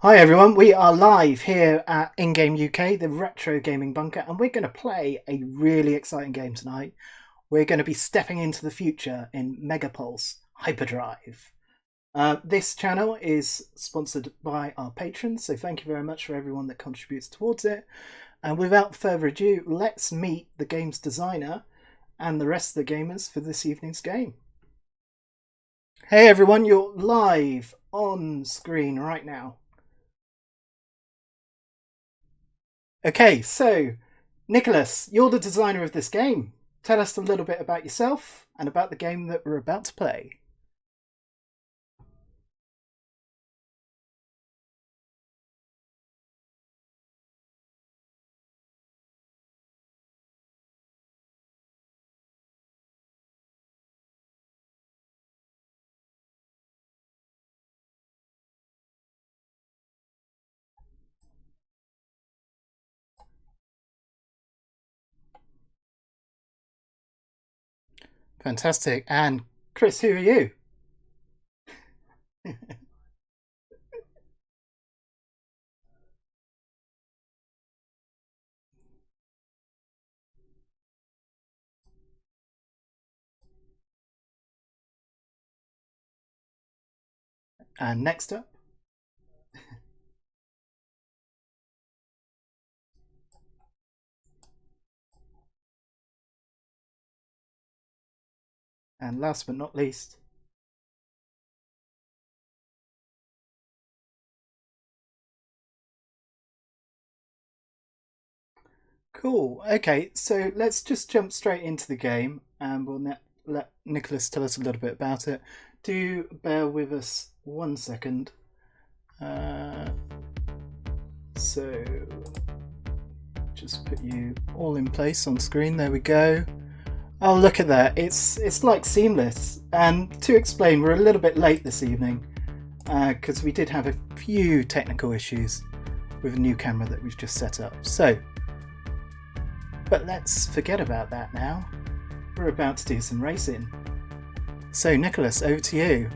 Hi everyone, we are live here at In-Game UK, the Retro Gaming Bunker, and we're going to play a really exciting game tonight. We're going to be stepping into the future in Megapulse Hyperdrive. This channel is sponsored by our patrons, so thank you very much for everyone that contributes towards it. And without further ado, let's meet the game's designer and the rest of the gamers for this evening's game. Hey everyone, you're live on screen right now. Okay, so Nicolas, you're the designer of this game. Tell us a little bit about yourself and about the game that we're about to play. Fantastic. And Chris, who are you? And next up. And last but not least. Cool. Okay, so let's just jump straight into the game and we'll let Nicolas tell us a little bit about it. Do bear with us 1 second. So just put you all in place on screen. There we go. Oh, look at that. It's like seamless. And to explain, we're a little bit late this evening because we did have a few technical issues with a new camera that we've just set up. But let's forget about that now. We're about to do some racing. So Nicolas, over to you.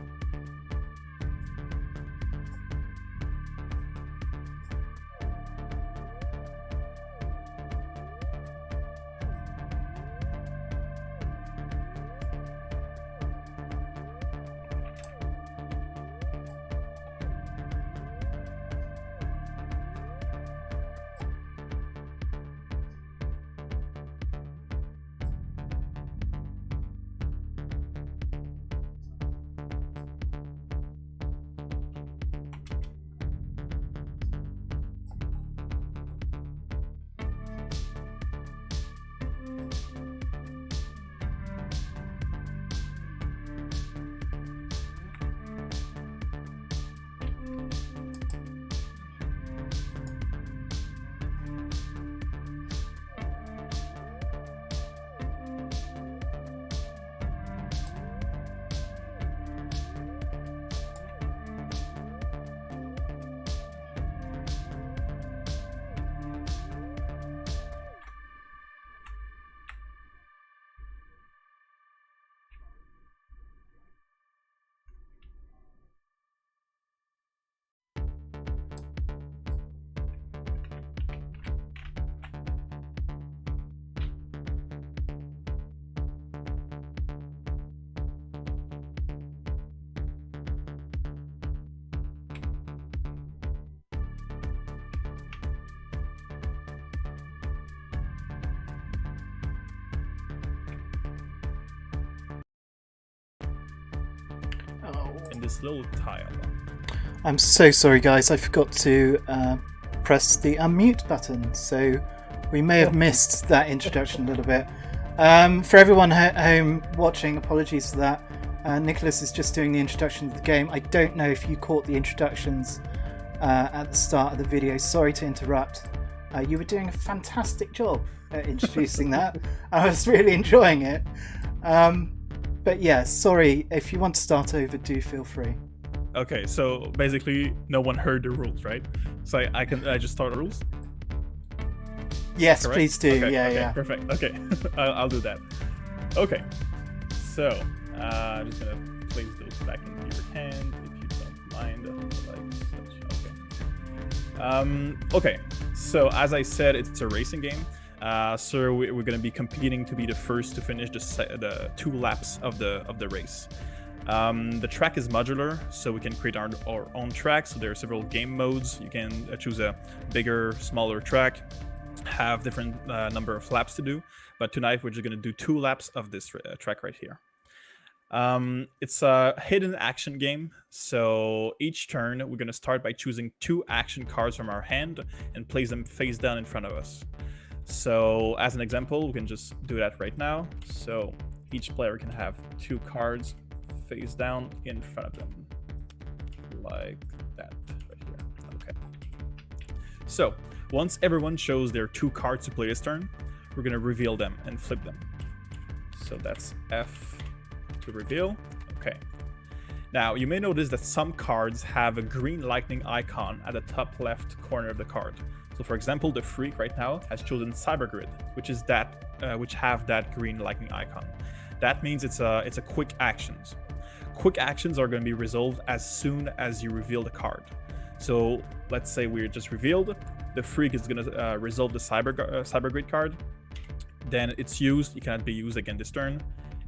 In this little tile. I'm so sorry guys, I forgot to press the unmute button, so we may have missed that introduction a little bit. For everyone at home watching, apologies for that. Nicolas is just doing the introduction of the game. I don't know if you caught the introductions at the start of the video. Sorry to interrupt. You were doing a fantastic job at introducing that. I was really enjoying it. But yeah, sorry, if you want to start over, do feel free. Okay, so basically no one heard the rules, right? So I just start the rules? Yes, Correct? please do. Okay, yeah, okay, yeah. Perfect. Okay, I'll do that. Okay, so I'm just gonna place those back into your hand if you don't mind. Like such. Okay. Okay, so as I said, it's a racing game. So we're going to be competing to be the first to finish the 2 laps of the race. The track is modular, so we can create our own track. So there are several game modes. You can choose a bigger, smaller track, have different number of laps to do. But tonight we're just going to do 2 laps of this track right here. It's a hidden action game. So each turn we're going to start by choosing 2 action cards from our hand and place them face down in front of us. So as an example, we can just do that right now. So each player can have 2 cards face down in front of them, like that right here. Okay. So once everyone shows their 2 cards to play this turn, we're going to reveal them and flip them. So that's F to reveal. Okay. Now you may notice that some cards have a green lightning icon at the top left corner of the card. So for example, the Freak right now has chosen Cybergrid, which have that green lightning icon. That means it's a quick actions. Quick actions are going to be resolved as soon as you reveal the card. So let's say we're just revealed. The Freak is going to resolve the Cybergrid card. Then it's used. It cannot be used again this turn.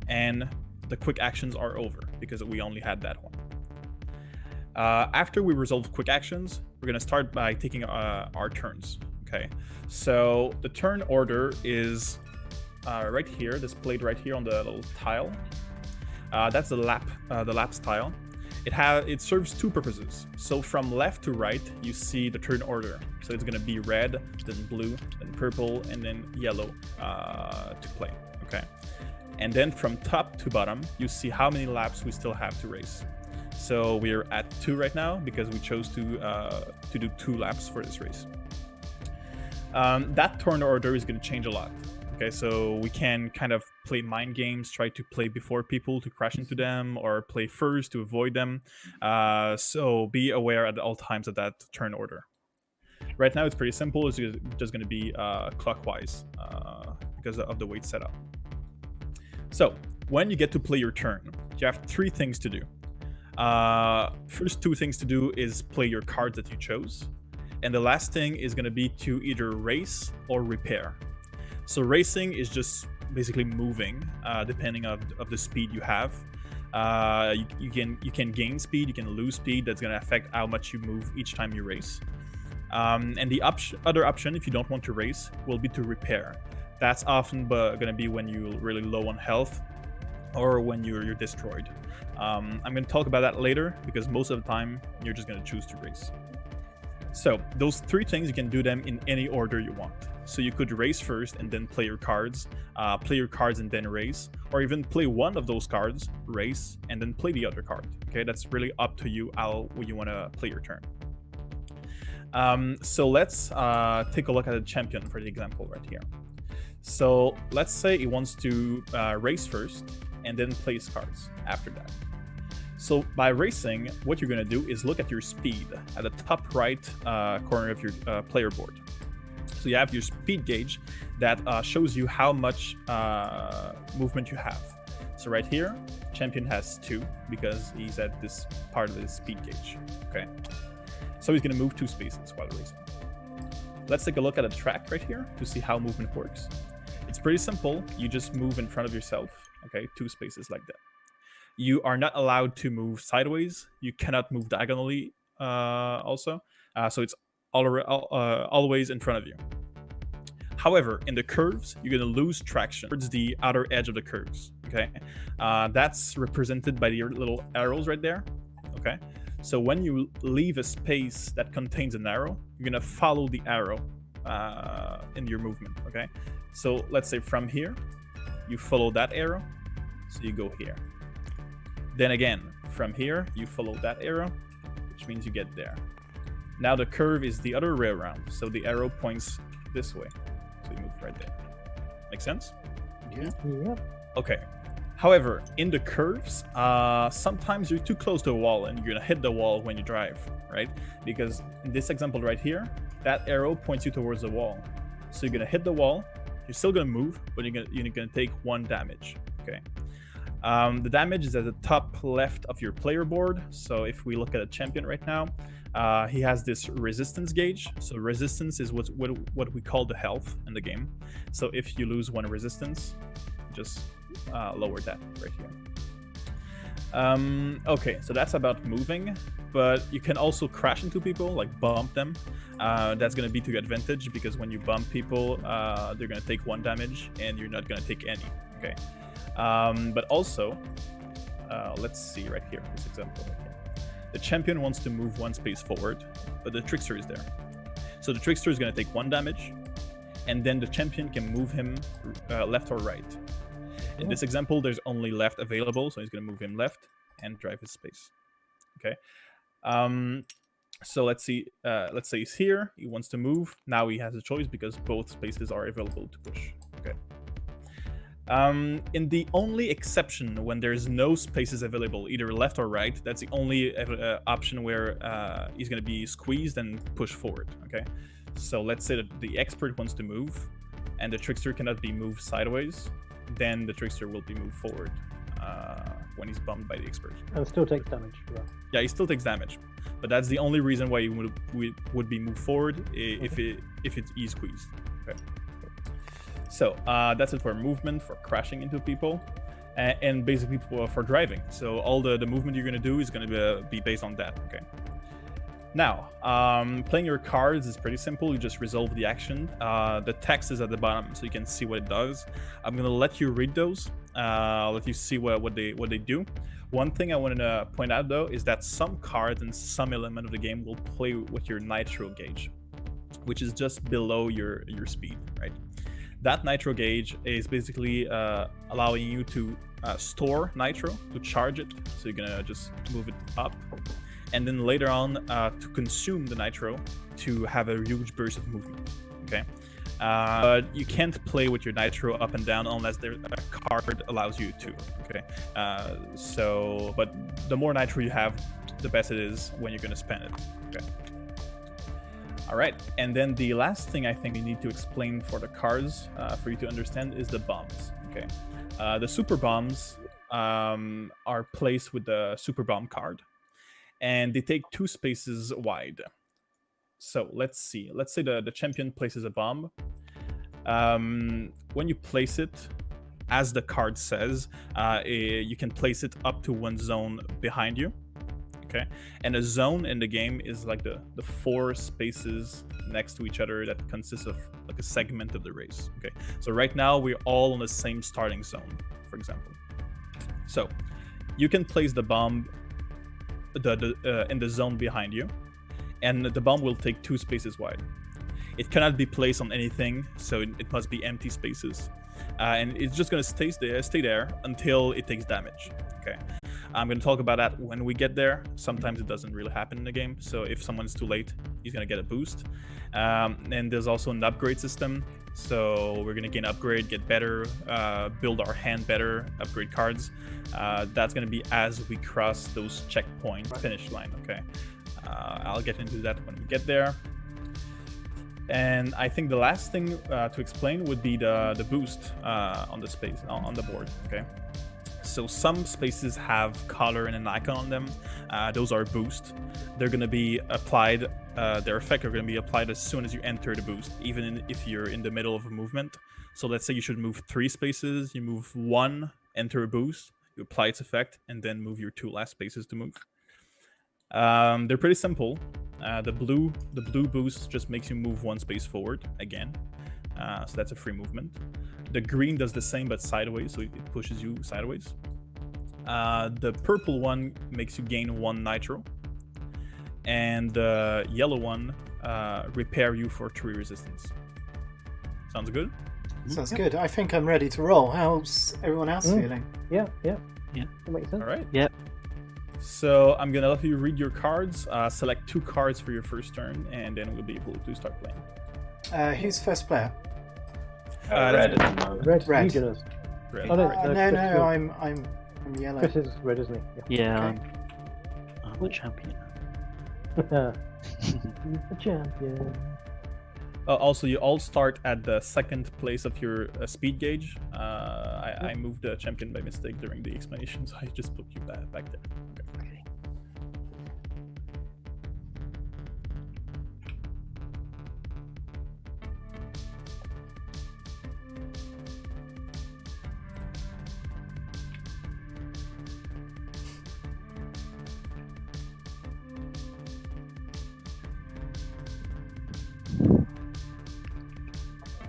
And the quick actions are over because we only had that one. After we resolve quick actions, we're going to start by taking our turns. Okay, so the turn order is right here, displayed right here on the little tile. That's the laps tile. It serves 2 purposes. So from left to right, you see the turn order. So it's going to be red, then blue, then purple, and then yellow to play. Okay, and then from top to bottom, you see how many laps we still have to race. So we're at 2 right now because we chose to do 2 laps for this race. That turn order is going to change a lot. Okay, so we can kind of play mind games, try to play before people to crash into them, or play first to avoid them. So be aware at all times of that turn order. Right now it's pretty simple. It's just going to be clockwise because of the way it's set up. So when you get to play your turn, you have 3 things to do. First 2 things to do is play your cards that you chose, and the last thing is going to be to either race or repair. So racing is just basically moving, depending of the speed you have. You can gain speed, you can lose speed. That's going to affect how much you move each time you race. And the other option, if you don't want to race, will be to repair. That's often going to be when you're really low on health or when you're destroyed. I'm going to talk about that later because most of the time you're just going to choose to race. So those 3 things, you can do them in any order you want. So you could race first and then play your cards and then race, or even play one of those cards, race, and then play the other card. Okay, that's really up to you how you want to play your turn. So let's take a look at the champion for the example right here. So let's say he wants to race first and then play his cards after that. So by racing, what you're going to do is look at your speed at the top right corner of your player board. So you have your speed gauge that shows you how much movement you have. So right here, champion has 2 because he's at this part of his speed gauge. Okay, so he's going to move 2 spaces while racing. Let's take a look at a track right here to see how movement works. It's pretty simple. You just move in front of yourself. Okay, 2 spaces like that. You are not allowed to move sideways. You cannot move diagonally also. So it's always in front of you. However, in the curves, you're going to lose traction towards the outer edge of the curves. Okay, that's represented by the little arrows right there. Okay, so when you leave a space that contains an arrow, you're going to follow the arrow in your movement. Okay, so let's say from here, you follow that arrow, so you go here. Then again, from here, you follow that arrow, which means you get there. Now the curve is the other way around, so the arrow points this way. So you move right there. Make sense? Yeah. Okay. However, in the curves, sometimes you're too close to a wall and you're going to hit the wall when you drive, right? Because in this example right here, that arrow points you towards the wall. So you're going to hit the wall, you're still going to move, but you're going to take 1 damage, okay? The damage is at the top left of your player board. So if we look at a champion right now, he has this resistance gauge. So resistance is what we call the health in the game. So if you lose 1 resistance, just lower that right here. Okay, so that's about moving, but you can also crash into people, like bump them. That's going to be to your advantage, because when you bump people, they're going to take 1 damage and you're not going to take any. Okay. But also, let's see right here, this example right here. The champion wants to move 1 space forward, but the trickster is there. So the trickster is going to take 1 damage, and then the champion can move him left or right. In this example, there's only left available, so he's going to move him left and drive his space. Okay. So let's see. Let's say he's here. He wants to move. Now he has a choice because both spaces are available to push. Okay. In the only exception when there's no spaces available, either left or right, that's the only option where he's going to be squeezed and pushed forward. Okay. So let's say that the expert wants to move, and the trickster cannot be moved sideways. Then the trickster will be moved forward when he's bumped by the expert. And still takes damage for that. Yeah, he still takes damage, but that's the only reason why he would be moved forward if it's E-squeezed. Okay. So that's it for movement, for crashing into people, and basically for driving. So all the movement you're going to do is going to be based on that. Okay. Now, playing your cards is pretty simple. You just resolve the action. The text is at the bottom, so you can see what it does. I'm gonna let you read those. I'll let you see what they do. One thing I wanted to point out though is that some cards and some element of the game will play with your nitro gauge, which is just below your speed, right? That nitro gauge is basically allowing you to store nitro, to charge it. So you're gonna just move it up. And then later on to consume the nitro to have a huge burst of movement. Okay, but you can't play with your nitro up and down unless a card allows you to. Okay, but the more nitro you have, the best it is when you're going to spend it. Okay. All right, and then the last thing I think we need to explain for the cards for you to understand is the bombs. Okay, the super bombs are placed with the super bomb card. And they take 2 spaces wide. So let's see. Let's say the champion places a bomb. When you place it, as the card says, you can place it up to 1 zone behind you. Okay. And a zone in the game is like the 4 spaces next to each other that consists of like a segment of the race. Okay. So right now we're all on the same starting zone, for example. So you can place the bomb in the zone behind you, and the bomb will take 2 spaces wide. It cannot be placed on anything, so it must be empty spaces, and it's just going to stay there until it takes damage. Okay, I'm going to talk about that when we get there. Sometimes it doesn't really happen in the game, so if someone's too late, he's going to get a boost. And there's also an upgrade system, so we're going to gain upgrade, get better, build our hand better, upgrade cards. That's going to be as we cross those checkpoint finish line. Okay, I'll get into that when we get there. And I think the last thing to explain would be the boost on the space on the board. Okay, so some spaces have color and an icon on them. Those are boost. They're going to be applied. Their effect are going to be applied as soon as you enter the boost, even if you're in the middle of a movement. So let's say you should move 3 spaces. You move 1, enter a boost. You apply its effect, and then move your 2 last spaces to move. They're pretty simple. The blue boost just makes you move 1 space forward again. So that's a free movement. The green does the same but sideways, so it pushes you sideways. The purple one makes you gain 1 nitro. And the yellow one repair you for 3 resistance. Sounds good? Sounds good. I think I'm ready to roll. How's everyone else feeling? Yeah. That makes sense. All right. Yep. So I'm gonna let you read your cards. Select 2 cards for your first turn, and then we'll be able to start playing. Who's first player? Red at the moment. Red. Red. Oh, no, No, I'm yellow. Chris is red, isn't he? Yeah. Okay. I'm the champion. He's the champion. Also, you all start at the second place of your speed gauge. I moved the champion by mistake during the explanation, so I just put you back there. Okay.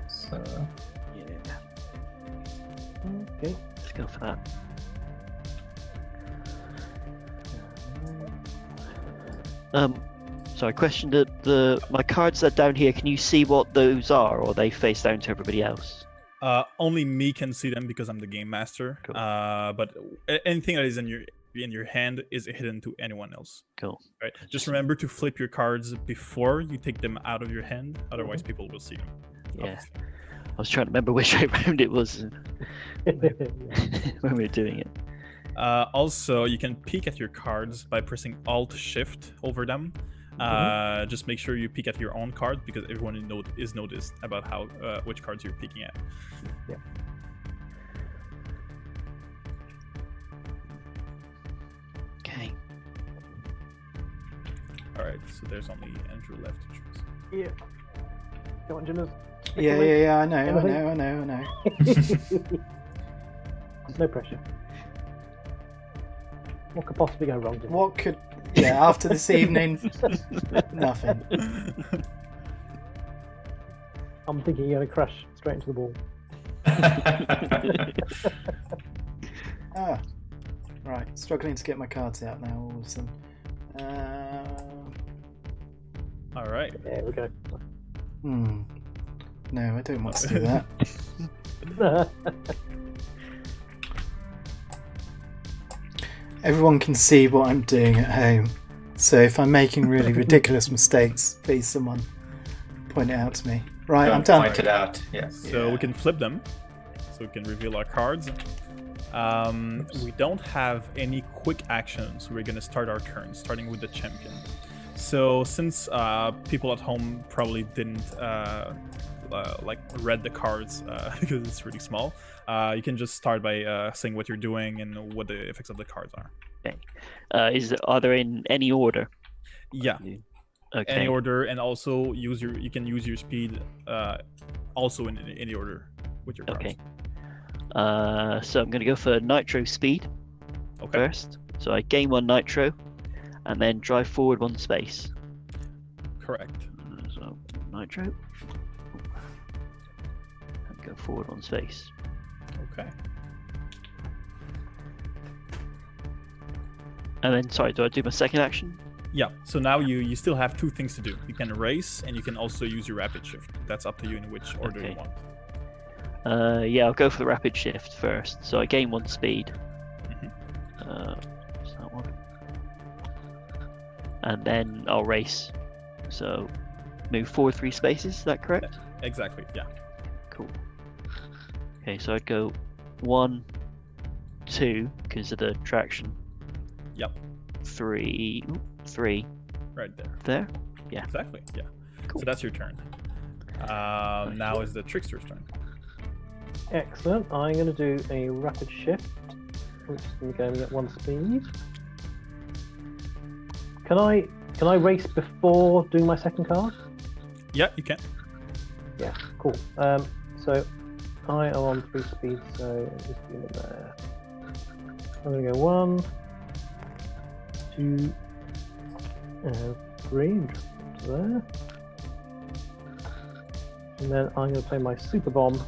So, Yeah. Okay. Let's go for that. Sorry, question my cards are down here. Can you see what those are, or are they face down to everybody else? Only me can see them because I'm the game master. Cool. But anything that is in your hand is hidden to anyone else. Cool. Right. Just remember to flip your cards before you take them out of your hand. Otherwise, people will see them. Yeah. Obviously. I was trying to remember which way round it was when we were doing it. Also, you can peek at your cards by pressing Alt-Shift over them. Just make sure you peek at your own card because everyone is noticed about how which cards you're peeking at. Yeah. Okay. All right, so there's only Andrew left to choose. Yeah. Come on, Jinners. Yeah. I know. No pressure. What could possibly go wrong? What could? Yeah, after this evening, nothing. I'm thinking you're going to crash straight into the ball. Right. Struggling to get my cards out now. All of a sudden. All right. There we go. No, I don't want to do that. Everyone can see what I'm doing at home, so if I'm making really ridiculous mistakes, please someone point it out to me. Right, I'm done. Point it out. Yes. So we can flip them. So we can reveal our cards. We don't have any quick actions. We're going to start our turn, starting with the champion. So since people at home probably didn't read the cards because it's really small, you can just start by saying what you're doing and what the effects of the cards are. Okay. Are there in any order? Yeah. Okay. Any order, and also you can use your speed also in any order with your cards. Okay. So I'm going to go for nitro speed first. So I gain 1 nitro, and then drive forward 1 space. Correct. So nitro, and go forward 1 space. Okay. And then, sorry, do I do my second action? Yeah. So now you still have 2 things to do. You can race, and you can also use your rapid shift. That's up to you in which order you want. Yeah, I'll go for the rapid shift first. So I gain 1 speed. What's that one? And then I'll race. So move forward 3 spaces. Is that correct? Exactly. Yeah. Cool. Okay, so I'd go 1, 2 because of the traction. Yep. 3. Right there. There. Yeah. Exactly. Yeah. Cool. So that's your turn. Now is the trickster's turn. Excellent. I'm going to do a rapid shift, which is going to go at 1 speed. Can I race before doing my second card? Yeah, you can. Yeah, cool. So I am on 3 speed, so just do it there. I'm going to go 1, 2, 3, and drop to there. And then I'm going to play my super bomb.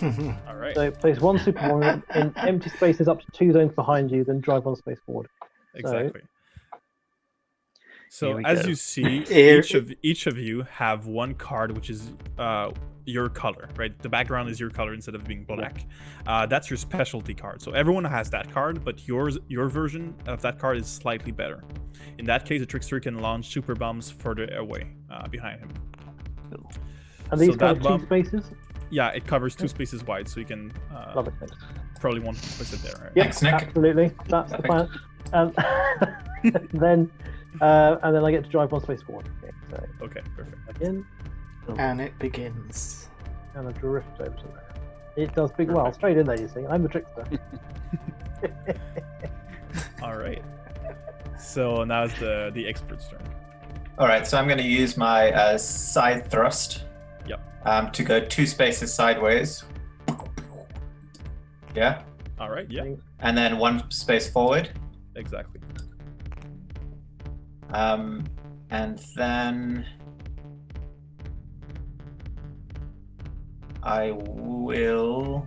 All right. So place 1 super bomb in empty spaces up to 2 zones behind you, then drive 1 space forward. Exactly. So Here we as go. you see, each of you have 1 card which is your color, right? The background is your color instead of being black. That's your specialty card. So everyone has that card, but your version of that card is slightly better. In that case, the trickster can launch super bombs further away behind him. Cool. And these So cover that 2 bomb- spaces? Yeah, it covers 2 spaces wide, so you can Love it, thanks. probably want to place it there. Right? Yep, Thanks, Nick. absolutely. That's the plan. Then I get to drive 1 space forward. Okay, so Okay, perfect. again. And it begins. And a drift over to there. It does big well, straight in there, you see. I'm the trickster. All right. So now it's the expert's turn. All right, so I'm going to use my side thrust. Yep. To go 2 spaces sideways. Yeah. All right. Yeah. And then 1 space forward. Exactly. And then I will.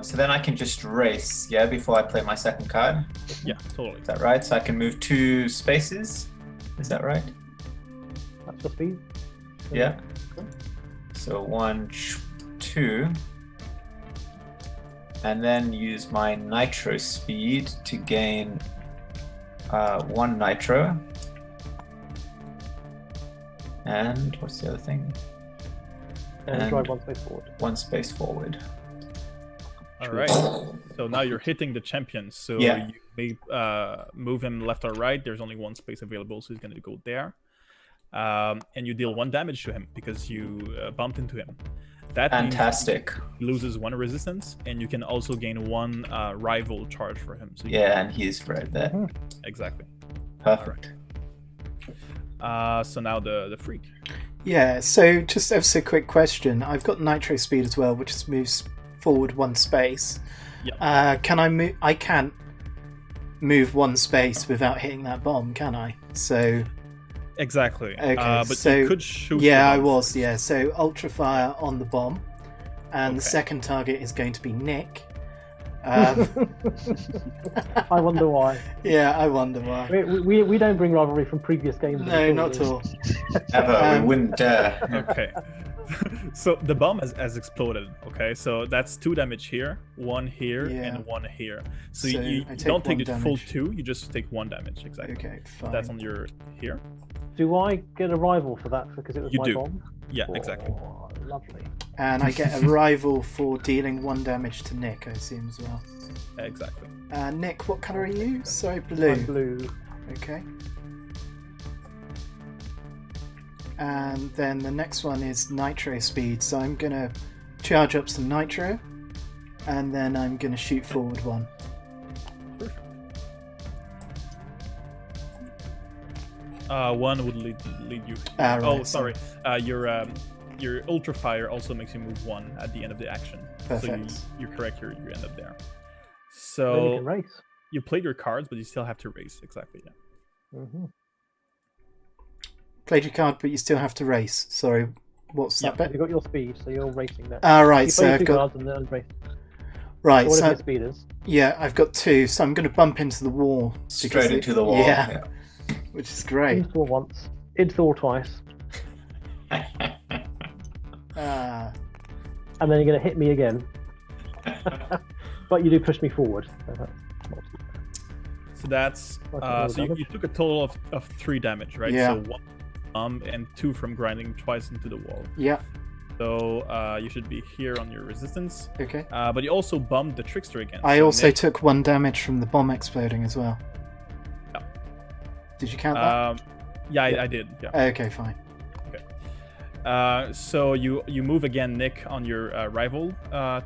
So then I can just race, yeah, before I play my second card. Yeah, totally. Is that right? So I can move 2 spaces. Is that right? That's your speed. Yeah. So 1, 2. And then use my nitro speed to gain 1 nitro. And what's the other thing? And drive 1 space forward. 1 space forward. All right. So now you're hitting the champion. So Yeah. you may move him left or right. There's only 1 space available, so he's going to go there. And you deal 1 damage to him because you bumped into him. That Fantastic. means he loses 1 resistance, and you can also gain 1 rival charge for him. So Yeah, and he's right there. Exactly. Perfect. So now the freak. Yeah, so just a quick question. I've got nitro speed as well, which just moves forward 1 space. Yeah. Can I move? I can't move 1 space without hitting that bomb, can I? So Exactly. okay, But so you could shoot. yeah, the I bomb. was. Yeah, so ultra fire on the bomb, and the Okay. second target is going to be Nick. I wonder why. Yeah, I wonder why. We don't bring rivalry from previous games. No, not at all. Ever, we wouldn't dare. Okay. So the bomb has exploded. Okay, so that's 2 damage here, 1 here, Yeah. and 1 here. So, So you I take don't take 1 the full damage. 2. You just take 1 damage. Exactly. Okay, fine. That's on your here. Do I get a rival for that because it was You my do. bomb? Yeah, exactly. Oh, lovely. And I get a rival for dealing 1 damage to Nick, I assume, as well. Exactly. Nick, what colour are you? Sorry, blue. I'm blue. Okay. And then the next one is nitro speed, so I'm going to charge up some nitro, and then I'm going to shoot forward 1. Perfect. 1 would lead you. Right, Oh, so- sorry. Your ultra fire also makes you move 1 at the end of the action. Perfect. So you're correct. You end up there. Then you So can race. you played your cards, but you still have to race. Exactly. Yeah. Played your card, but you still have to race. Sorry, what's that bit? You've got your speed, so you're racing there. Right, You so play I've 2 got cards and then race. right, So whatever so your speed is. yeah, I've got 2, so I'm going to bump into the wall. Straight because into the wall. Yeah, which is great. Into all once. Into all twice. Ah, And then you're going to hit me again. But you do push me forward. So that's not So that's Okay, so you damage. took a total of 3 damage, right? Yeah. So 1 and 2 from grinding twice into the wall. yeah, So you should be here on your resistance. okay. But you also bumped the trickster again. I So also Nick- took 1 damage from the bomb exploding as well. Yeah. Did you count that? Yeah, I did. Yeah. Okay, fine. So you move again, Nick, on your rival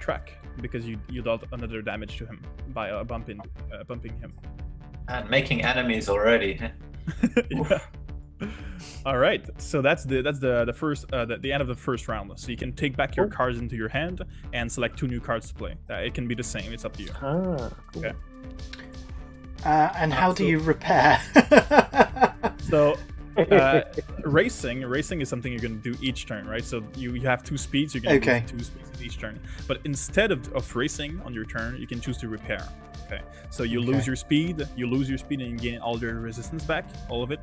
track because you dealt another damage to him by bumping him. And making enemies already. Yeah. All right, so that's the first the end of the first round. So you can take back your cards into your hand and select 2 new cards to play. It can be the same. It's up to you. Ah, cool. Okay. And how do you repair? So racing is something you're going to do each turn, right? So you have 2 speeds. You're going to Okay. do 2 speeds each turn. But instead of racing on your turn, you can choose to repair. Okay. So you lose your speed. You lose your speed, and you gain all your resistance back, all of it.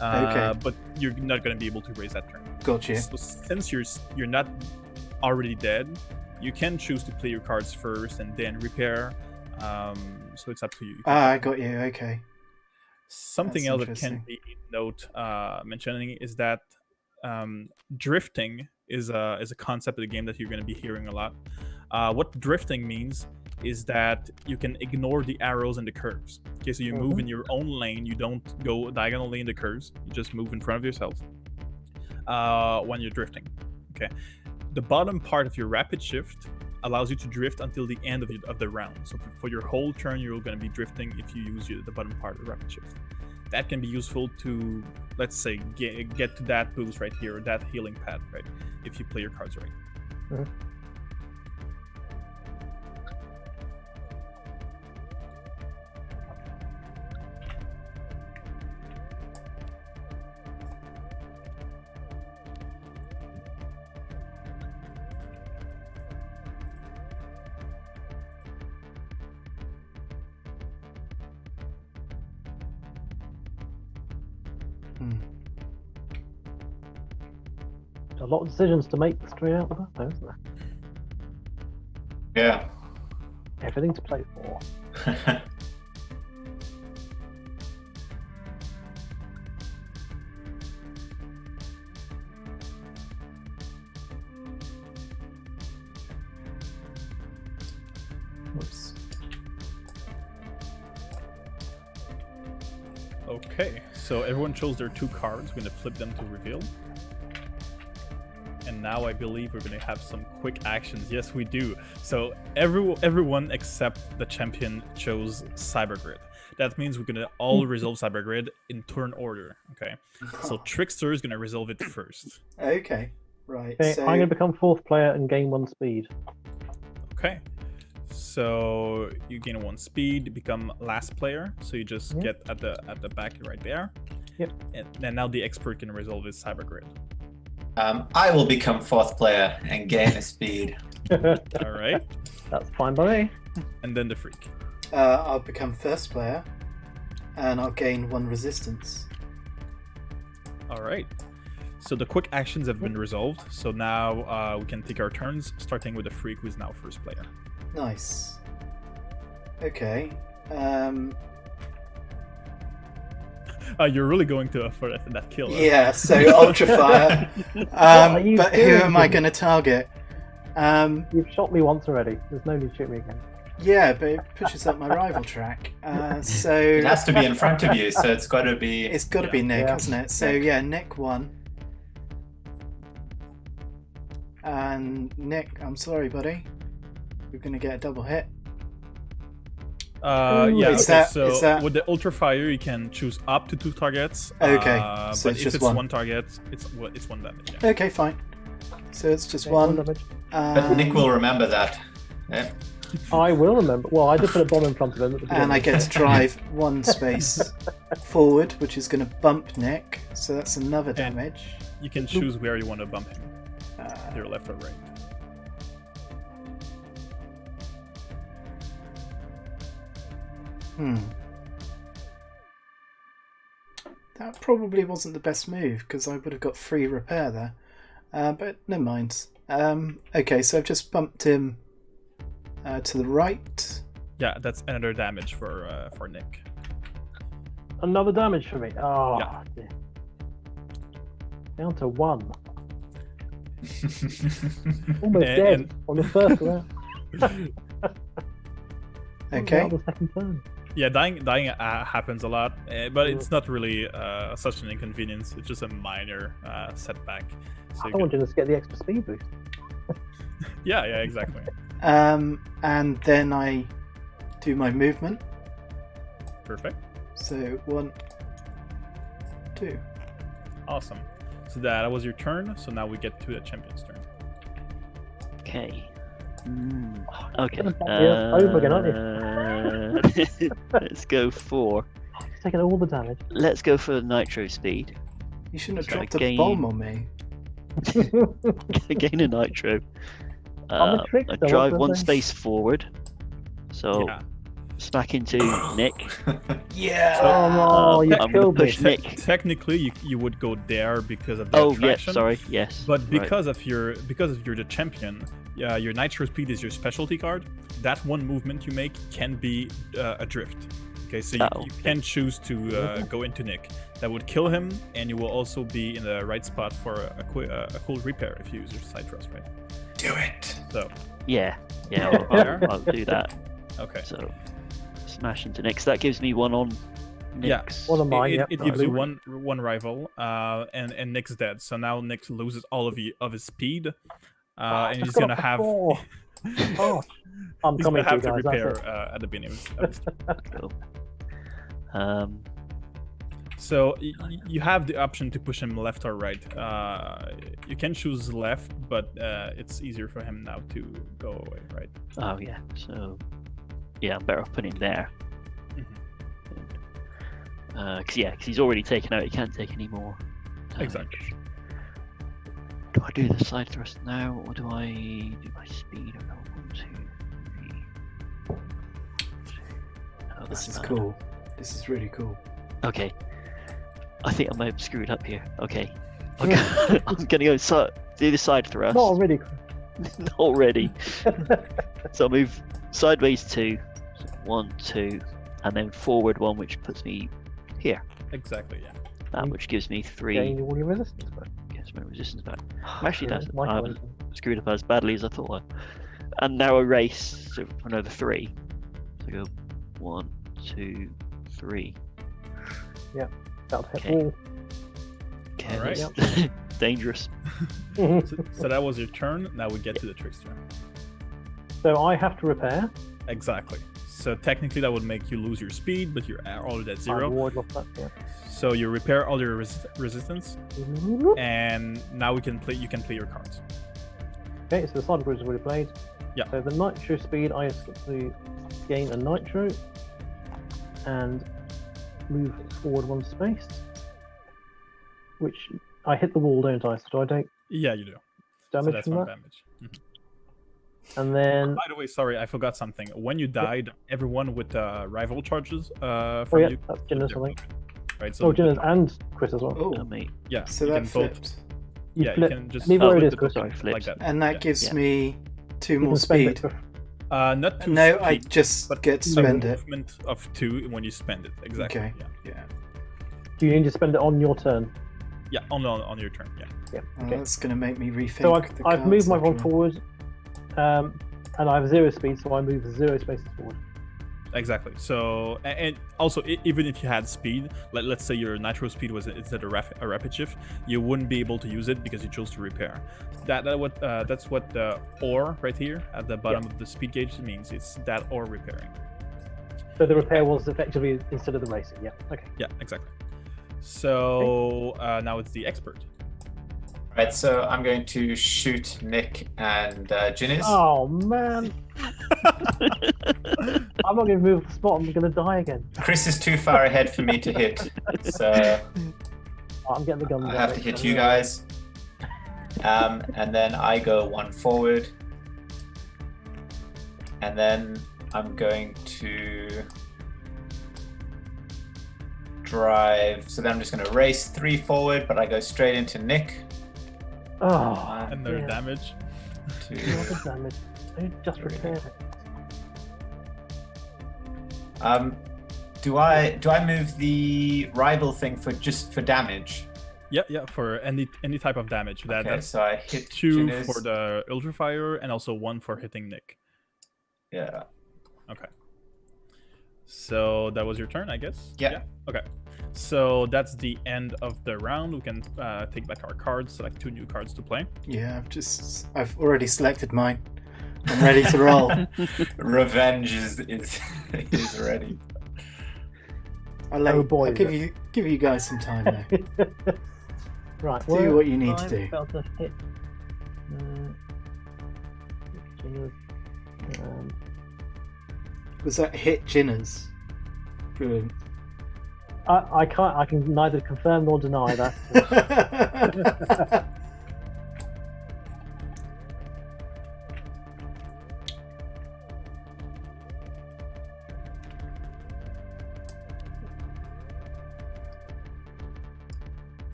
Okay. But you're not going to be able to raise that turn. Gotcha. So since you're not already dead, you can choose to play your cards first and then repair. So it's up to you. I got you. Okay. Something That's else that interesting. can be mentioning is that drifting is a concept of the game that you're going to be hearing a lot. What drifting means is that you can ignore the arrows and the curves. Okay, so you move in your own lane. You don't go diagonally in the curves. You just move in front of yourself. when you're drifting. Okay, the bottom part of your rapid shift allows you to drift until the end of the round. So for your whole turn, you're going to be drifting if you use the bottom part of the rapid shift. That can be useful to, let's say, get to that boost right here, or that healing pad, right? If you play your cards right. Mhm. A lot of decisions to make straight out of that, though, isn't there? Yeah. Everything to play for. Whoops. Okay, so everyone chose their 2 cards. We're going to flip them to reveal. And now I believe we're going to have some quick actions. Yes, we do. So everyone except the champion chose Cybergrid. That means we're going to all resolve Cybergrid in turn order. Okay. So Trickster is going to resolve it first. Okay, right. Okay, So I'm going to become 4th player and gain 1 speed. Okay. So you gain 1 speed, become last player. So you just get at the back right there. Yep. And then now the expert can resolve his Cybergrid. I will become 4th player and gain a speed. All right. That's fine by me. And then the freak. I'll become 1st player, and I'll gain 1 resistance. All right. So the quick actions have been resolved. So now we can take our turns, starting with the freak, who is now 1st player. Nice. Okay. You're really going to for that kill. Huh? Yeah. So Ultra Fire. are you But who doing? am I going to target? You've shot me once already. There's no need to shoot me again. Yeah, but it pushes up my rival track. So It has to be in front of you, so it's got to be. it's got to be Nick, Yeah. hasn't it? So Nick. yeah, Nick won. And Nick, I'm sorry, buddy. You're going to get a double hit. Yeah. Is Okay. that- So is that- with the Ultra Fire, you can choose up to 2 targets. Okay, so but it's if just it's one. 1 target, it's 1 damage. Yeah. Okay, fine. So it's just Okay, one. damage. But Nick will remember that. Yeah. I will remember. Well, I did put a bomb in front of him at the beginning. And I get to drive 1 space forward, which is going to bump Nick. So that's another damage. You can choose where you want to bump him, Uh, either left or right. That probably wasn't the best move because I would have got free repair there. But never mind. Okay, so I've just bumped him to the right. Yeah, that's another damage for Nick. Another damage for me. Oh, Yeah. dear. Down to 1. Almost And- dead and- on the first round. Okay. On the second turn. Yeah, dying happens a lot, but it's not really such an inconvenience. It's just a minor setback. So I you wanted to get the extra speed boost. yeah, exactly. And then I do my movement. Perfect. So 1, 2. Awesome. So that was your turn. So now we get to the champion's turn. Okay. Okay. Gonna fuck me up over again, aren't Let's go for. He's taking all the damage. Let's go for nitro speed. You shouldn't have So dropped a again- bomb on me. Gain a nitro. I'm a trickster, I what drive do I 1 say? space forward. So Yeah. smack into Nick. Yeah. Oh, you I'm gonna killed me. push Nick. Technically, you would go there because of the Oh, yeah, attraction. sorry. Yes. But right. because you're the champion, your nitro speed is your specialty card. That one movement you make can be a drift. Okay, so you can choose to go into Nick. That would kill him, and you will also be in the right spot for a cool repair if you use your side thrust, right? Do it. So Yeah, There. I'll do that. okay. So smash into Nick. So that gives me 1 on Nick's. One of mine, It yeah. gives you one rival, and Nick's dead. So now Nick loses all of his speed, and he's gonna have. Oh, I'm he's coming gonna have to to you guys. repair That's it. at the beginning of his Cool. So you have the option to push him left or right. You can choose left, but it's easier for him now to go away, right? Oh yeah. So yeah, I'm better off putting him there. Because he's already taken out. He can't take any more. Exactly. Do I do the side thrust now, or do I do my speed? Or 1, 2, 3. Oh, This is bad. cool. This is really cool. Okay. I think I may have screwed up here. Okay. I'm gonna go do the side thrust. Not already. Not already. So I'll move sideways 2, so 1, 2, and then forward 1, which puts me here. Exactly, yeah. Which gives me 3. Gain all your resistance back. Gets my resistance back. Actually, that's I Michael haven't screwed up as badly as I thought. And now a race so for another 3. So I go 1, 2, 3. That'll hit Okay. all. Okay, Alright. that's dangerous. So that was your turn. Now we get to the trickster. So I have to repair. Exactly. So technically that would make you lose your speed, but you're already at I 0. ward off that, yeah. So you repair all your resistance, and now you can play your cards. Okay, so the side bridge is already played. Yeah. So the nitro speed, I simply gain a nitro and move forward 1 space, which I hit the wall, don't I? So do I take Yeah, you do. damage So that's from one that? damage. Mhm. And then, By the way, sorry, I forgot something. When you died, everyone with rival charges from oh yeah, you. that's Jinners, I think. Right. So Oh, Jinners and Chris as well. Oh, Oh, mate. yeah. so you that can vote. flipped. You Yeah, flip. you can just Leave where it flip is, the Chris. token Sorry, flips. like that. And that Yeah. gives Yeah. me 2 You more can spend speed. it for- Not too No, I speed, just but get a spend it. movement of 2 when you spend it. Exactly. Okay. Yeah. Yeah. Do you need to spend it on your turn? Yeah. On your turn. Yeah. Yeah. Well, Okay. that's going to make me rethink. So the I've moved cards my I'm one drawing. forward, and I have 0 speed, so I move 0 spaces forward. Exactly. So, and also, even if you had speed, let's say your nitro speed was instead a rapid shift, you wouldn't be able to use it because you chose to repair. That's what the or right here at the bottom of the speed gauge means. It's that or repairing. So the repair was effectively instead of the racing. Yeah. Okay. Yeah, exactly. So now it's the expert. Right, so I'm going to shoot Nick and Ginnies. Oh man! I'm not going to move the spot. I'm going to die again. Chris is too far ahead for me to hit, so I'm getting the gun. I have to hit you guys. And then I go 1 forward. And then I'm going to drive. So then I'm just going to race 3 forward, but I go straight into Nick. Oh, And their yeah. damage. Another damage. I just repaired it. Do I move the rival thing for damage? Yeah, for any type of damage. Okay, That's so I hit 2 Ginnies. for the ultrafire and also 1 for hitting Nick. Yeah. Okay. So that was your turn, I guess? Yeah. Okay. So that's the end of the round. We can take back our cards, select 2 new cards to play. Yeah, I've already selected mine. I'm ready to roll. Revenge is ready. Oh, boy, I'll is give you guys some time there. Right. Do what you need to do. About to hit. Was that hit Jinners? Brilliant. I can't. I can neither confirm nor deny that.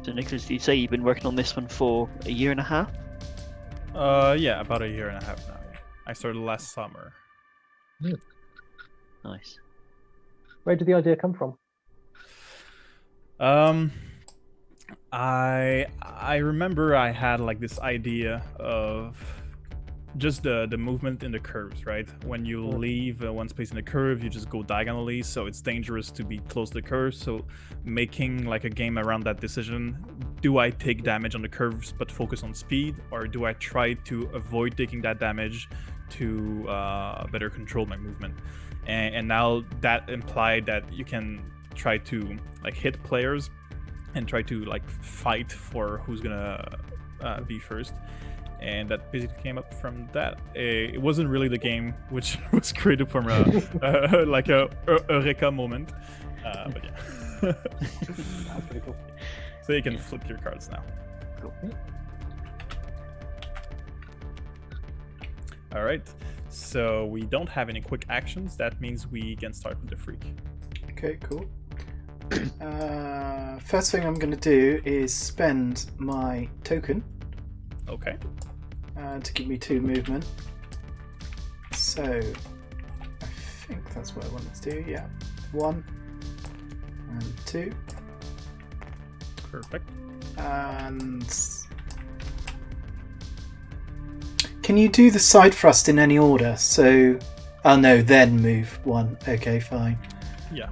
So Nicholas, you say you've been working on this one for a year and a half? Yeah, about a year and a half now. I started last summer. Nice. Where did the idea come from? I remember I had like this idea of just the movement in the curves, right? When you leave one space in the curve, you just go diagonally, so it's dangerous to be close to the curve. So making like a game around that decision, do I take damage on the curves but focus on speed, or do I try to avoid taking that damage to better control my movement? And now that implied that you can try to like hit players and try to like fight for who's gonna be first. And that basically came up from that. It wasn't really the game which was created from like a Eureka moment, but yeah. That's pretty cool. So you can flip your cards now. Cool. All right. So we don't have any quick actions. That means we can start with the freak. Okay, cool. First thing I'm going to do is spend my token Okay. to give me 2 movement. So I think that's what I want to do. Yeah, 1 and 2, Perfect. and can you do the side thrust in any order? So, oh no, then move 1. Okay, fine. Yeah.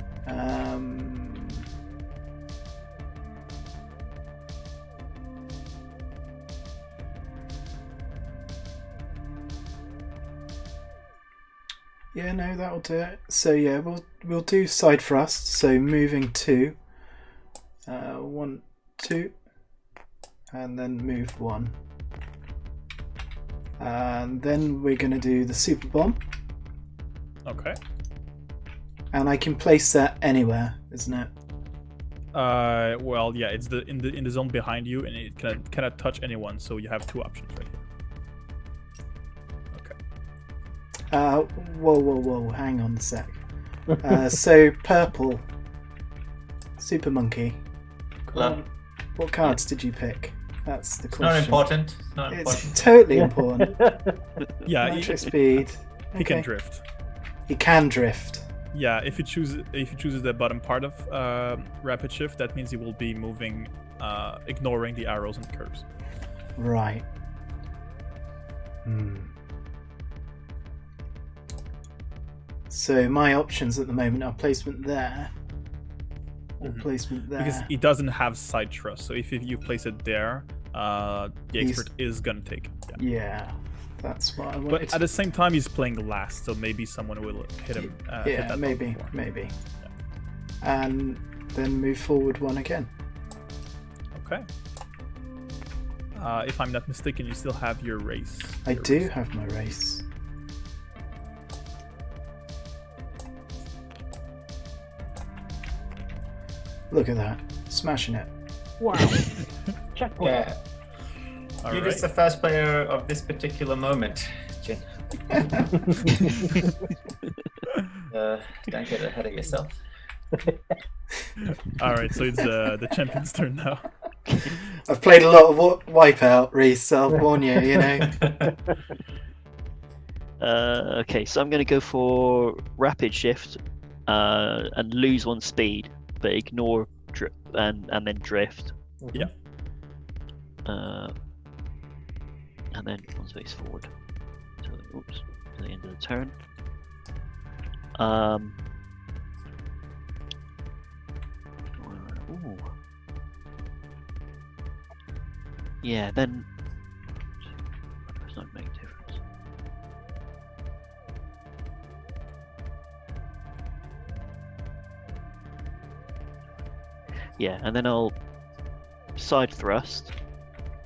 Yeah, no, that'll do it. So yeah, we'll do side thrust. So moving 2, 1, 2, and then move 1, and then we're going to do the super bomb, Okay. and I can place that anywhere, isn't it? Well, yeah, it's in the zone behind you, and it cannot touch anyone. So you have 2 options right here. Whoa, hang on a sec. So purple, super monkey. What cards did you pick? That's the question. Not important. Not It's important. totally important. Yeah, Electric speed. he can Okay. drift. He can drift. Yeah, if he chooses the bottom part of rapid shift, that means he will be moving, ignoring the arrows and curves. Right. So my options at the moment are placement there, or placement there. Because he doesn't have side thrust, so if you place it there, the expert is gonna take it. Yeah. Yeah, that's what I wanted. But at the same time, he's playing last, so maybe someone will hit him. Hit Yeah, that maybe. Yeah. And then move forward 1 again. Okay. If I'm not mistaken, you still have your race. I do have my race. Look at that, smashing it. Wow. Checkpoint. Yeah. All You're right. just the first player of this particular moment, Jin. Don't get ahead of yourself. All right, so it's the champion's turn now. I've played a lot of Wipeout, Reese, so I'll warn you, you know. Okay, so I'm going to go for rapid shift and lose 1 speed, but ignore and then drift. Yeah. And then 1 space forward. To the end of the turn. Ooh. Yeah, then it's not make a difference. Yeah, and then I'll side thrust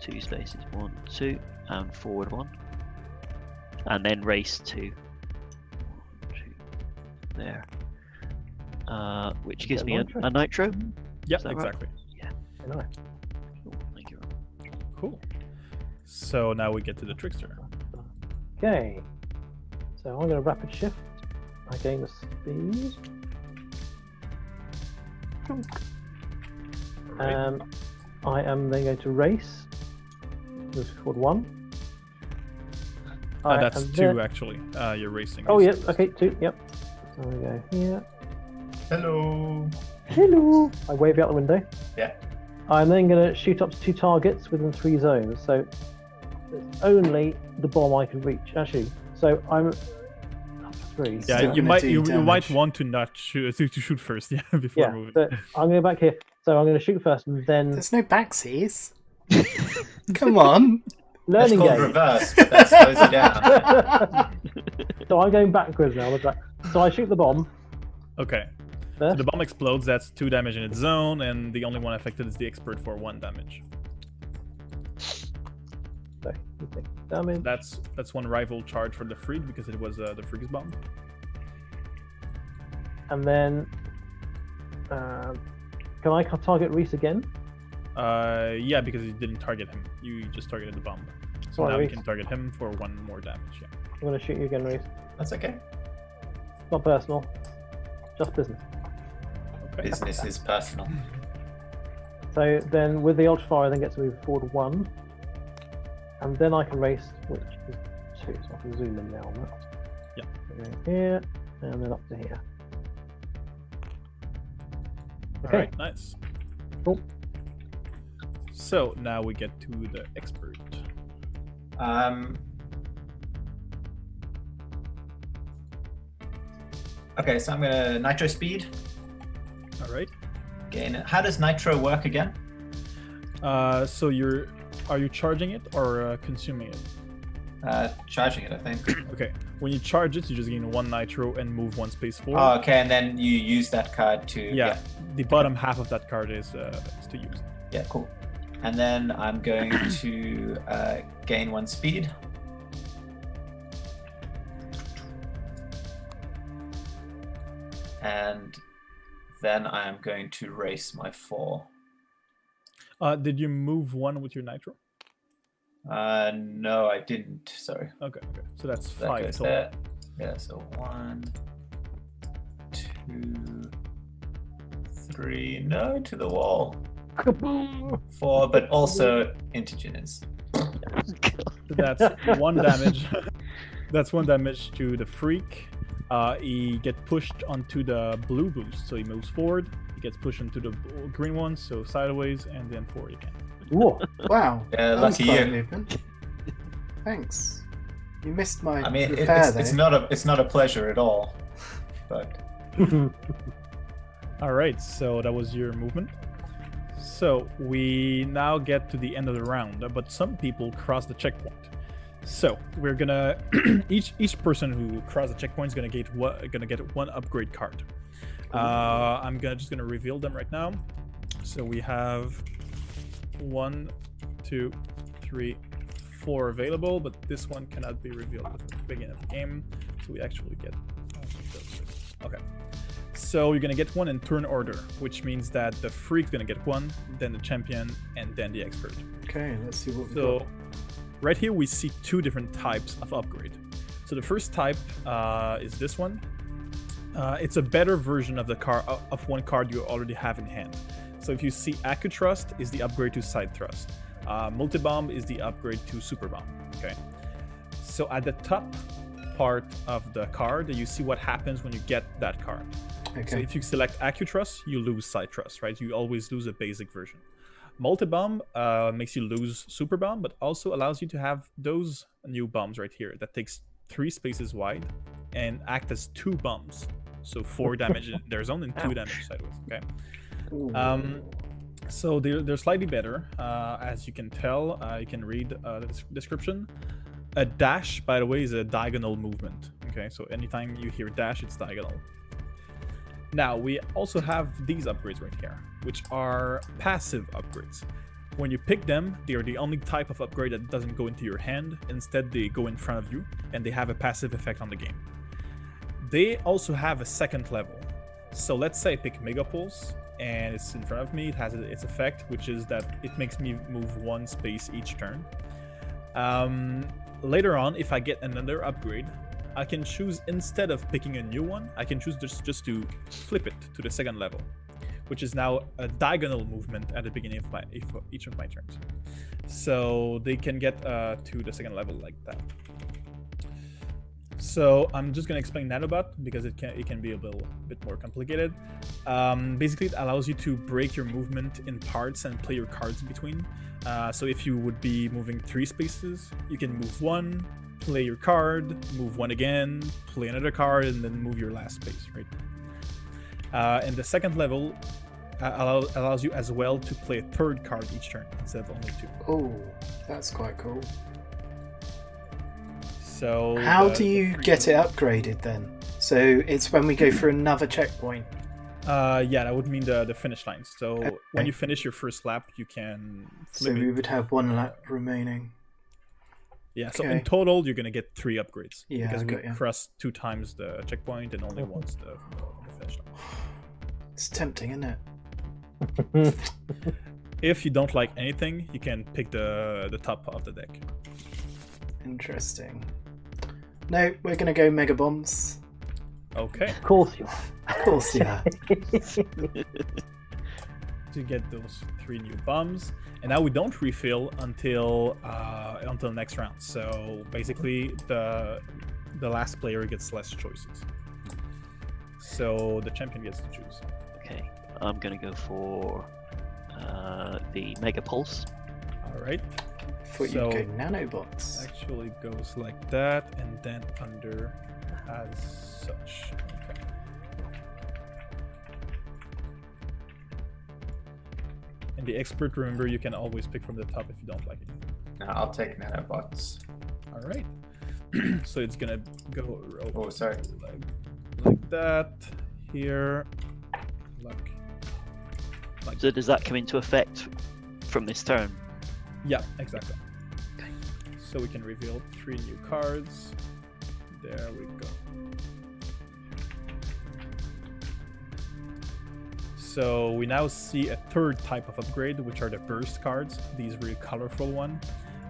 2 spaces, 1, 2, and forward 1, and then race 2. 1, 2, there. Which gives me a nitro. Yeah, Is that right? exactly. Yeah. Nice. Cool, thank you. Cool. So now we get to the trickster. Okay. So I'm going to rapid shift. I gain the speed. Right. I am then going to race. Move forward 1. That's am 2 then- actually. You're racing. Oh, you yeah. said. Okay, 2. Yep. So we go here. Hello. Hello. I wave out the window. Yeah. I'm then going to shoot up to 2 targets within 3 zones. So it's only the bomb I can reach. Actually, so I'm up to 3. Yeah, Still you gonna might do you might damage. want to not shoot to shoot first, yeah, before Yeah. moving. So I'm going back here. So I'm going to shoot first, and then There's no backsies. Come on. It's learning called game. reverse, but that slows you down. So I'm going backwards now. So I shoot the bomb Okay. So first. the bomb explodes, that's 2 damage in its zone, and the only one affected is the expert for 1 damage. So you take damage. That's 1 rival charge for the freak because it was the freak's bomb. And then can I target Reese again? Yeah, because you didn't target him. You just targeted the bomb. So Sorry, now you Reese. can target him for 1 more damage. Yeah. I'm going to shoot you again, Reese. That's okay. Not personal, just business. Okay. Business is personal. So then with the ultra fire, I then get to move forward 1. And then I can race, which is 2. So I can zoom in now on that. Yeah. So go here, and then up to here. All Okay. right, nice. Cool. So now we get to the expert. Okay, so I'm gonna nitro speed. All right. Gain it. How does nitro work again? So are you charging it or consuming it? Charging it, I think. Okay. When you charge it, you just gain 1 nitro and move 1 space forward. Oh, okay, and then you use that card to. Yeah. The bottom half of that card is to use. Yeah, cool. And then I'm going to gain 1 speed. And then I am going to race my 4. Did you move 1 with your nitro? No, I didn't. Sorry. Okay. So that's That 5 goes total. there. Yeah, so 1, 2, 3. No, to the wall. 4, but also integers. So that's 1 damage. That's 1 damage to the freak. He gets pushed onto the blue boost, so he moves forward. He gets pushed into the green one, so sideways and then forward again. Whoa. Wow. Yeah, that was lucky quite a you. movement. Thanks. You missed my I mean, repair it's though. not a pleasure at all. But All right, so that was your movement. So we now get to the end of the round, but some people cross the checkpoint. So we're gonna each person who crossed the checkpoint is gonna get 1 upgrade card. I'm just gonna reveal them right now. So we have 1, 2, 3, 4 available, but this one cannot be revealed at the beginning of the game. So we actually get okay. So you're gonna get 1 in turn order, which means that the freak's gonna get 1, then the champion, and then the expert. Okay, let's see what we So got. right here we see 2 different types of upgrade. So the first type is this one. It's a better version of the of 1 card you already have in hand. So if you see Accu-Thrust is the upgrade to Side Thrust. Multi-Bomb is the upgrade to Super Bomb. Okay. So at the top part of the card, you see what happens when you get that card. So Okay. if you select Accu-Thrust, you lose Side Thrust, right? You always lose a basic version. Multi-Bomb makes you lose Super Bomb, but also allows you to have those new bombs right here that takes 3 spaces wide and act as 2 bombs. So 4 damage in their zone and 2 damage sideways. Okay. Ooh. So they're slightly better, as you can tell. You can read the description. A dash, by the way, is a diagonal movement. Okay, so anytime you hear dash, it's diagonal. Now we also have these upgrades right here, which are passive upgrades. When you pick them, they are the only type of upgrade that doesn't go into your hand. Instead, they go in front of you, and they have a passive effect on the game. They also have a second level. So let's say I pick Mega Pulse, and it's in front of me. It has its effect, which is that it makes me move 1 space each turn. Later on, if I get another upgrade, I can choose, instead of picking a new one, I can choose just to flip it to the second level, which is now a diagonal movement at the beginning of each of my turns. So they can get to the second level like that. So I'm just gonna explain Nanobot because it can be a bit more complicated. Basically, it allows you to break your movement in parts and play your cards in between. So if you would be moving 3 spaces, you can move 1, play your card, move 1 again, play another card, and then move your last space, right? And the second level allows you as well to play a 3rd card each turn instead of only 2. Oh, that's quite cool. So how do you get it upgraded then? So it's when we go for another checkpoint. Yeah, that would mean the finish line. So Okay. when you finish your first lap, you can So flip we it. would have 1 lap remaining. Yeah, so okay. in total, you're gonna get 3 upgrades Yeah, because I we got ya. crossed 2 times the checkpoint and only once the finish line. It's tempting, isn't it? If you don't like anything, you can pick the top of the deck. Interesting. No, we're going to go Mega Bombs. Okay, Of course you are. Of course, yeah. to get those 3 new bombs, and now we don't refill until next round. So basically, the last player gets less choices. So the champion gets to choose. Okay, I'm gonna go for the Mega Pulse. All right. Thought So- you'd go Nanobots. Actually goes like that, and then under as such. Okay. And the expert, remember, you can always pick from the top if you don't like it. No, I'll take Nanobots. All right. So it's gonna go Oh, sorry. like that here, like So does that come into effect from this turn? yeah, exactly. So we can reveal 3 new cards. There we go. So we now see a 3rd type of upgrade, which are the burst cards. These really colorful one.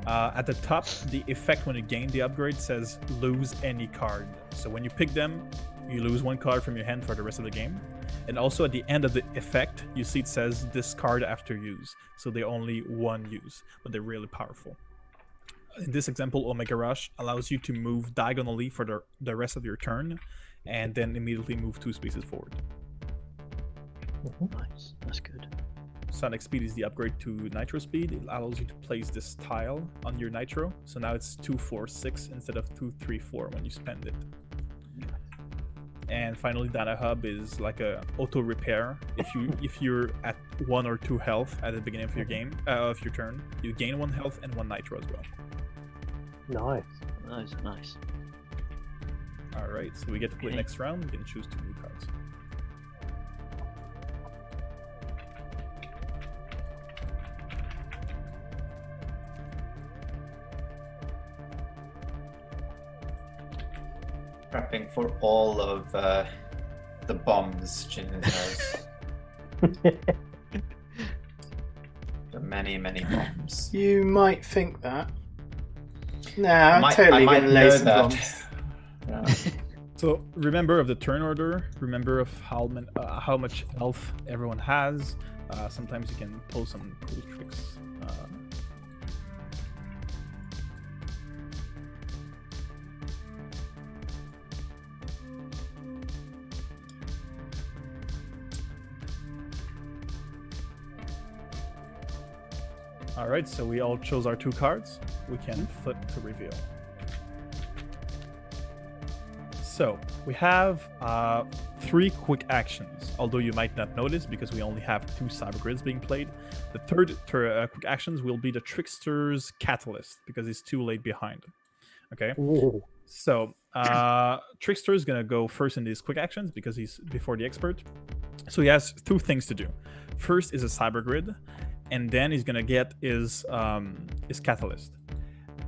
At the top, the effect when you gain the upgrade says lose any card. So when you pick them, you lose 1 card from your hand for the rest of the game. And also at the end of the effect, you see it says discard after use. So they only 1 use, but they're really powerful. In this example, Omega Rush allows you to move diagonally for the rest of your turn, and then immediately move 2 spaces forward. Nice, that's good. Sonic Speed is the upgrade to Nitro Speed. It allows you to place this tile on your Nitro. So now it's 2, 4, 6 instead of 2, 3, 4 when you spend it. And finally, Data Hub is like a auto repair. If you're at 1 or 2 health at the beginning of your game of your turn, you gain 1 health and 1 Nitro as well. Nice. Those are nice. All right, so we get to play Okay. next round. We can choose 2 new cards. Prepping for all of the bombs Jin has. The many, many bombs. You might think that. Nah, I'm I totally might going to lay know some that. bombs. Yeah. So remember of the turn order. Remember of how much health everyone has. Sometimes you can pull some cool tricks. All right, so we all chose our 2 cards. We can flip to reveal. So we have 3 quick actions, although you might not notice because we only have 2 cyber grids being played. The third quick actions will be the Trickster's Catalyst because he's too late behind. Okay, Ooh. so Trickster is gonna go first in these quick actions because he's before the expert. So he has 2 things to do. First is a cyber grid, and then he's gonna get his Catalyst.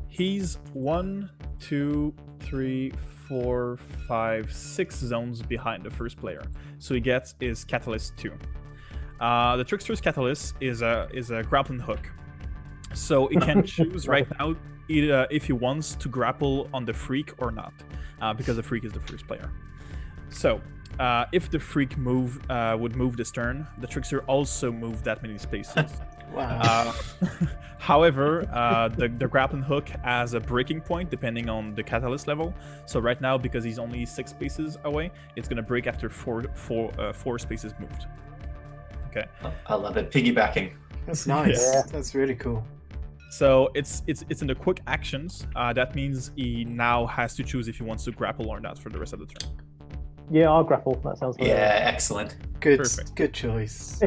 He's 1, 2, 3, 4, 5, 6 zones behind the first player, so he gets his Catalyst 2. The Trickster's Catalyst is a grappling hook, so he can choose right now if he wants to grapple on the Freak or not, because the Freak is the first player. So if the freak would move this turn, the trickster also moved that many spaces. Wow. However, the grappling hook has a breaking point depending on the catalyst level. So right now, because he's only 6 spaces away, it's gonna break after four spaces moved. Okay. I love it. Piggybacking. That's nice. Yeah. That's really cool. So it's in the quick actions. That means he now has to choose if he wants to grapple or not for the rest of the turn. Yeah, I'll grapple. That sounds good. Yeah, excellent. Good. Perfect. Good choice.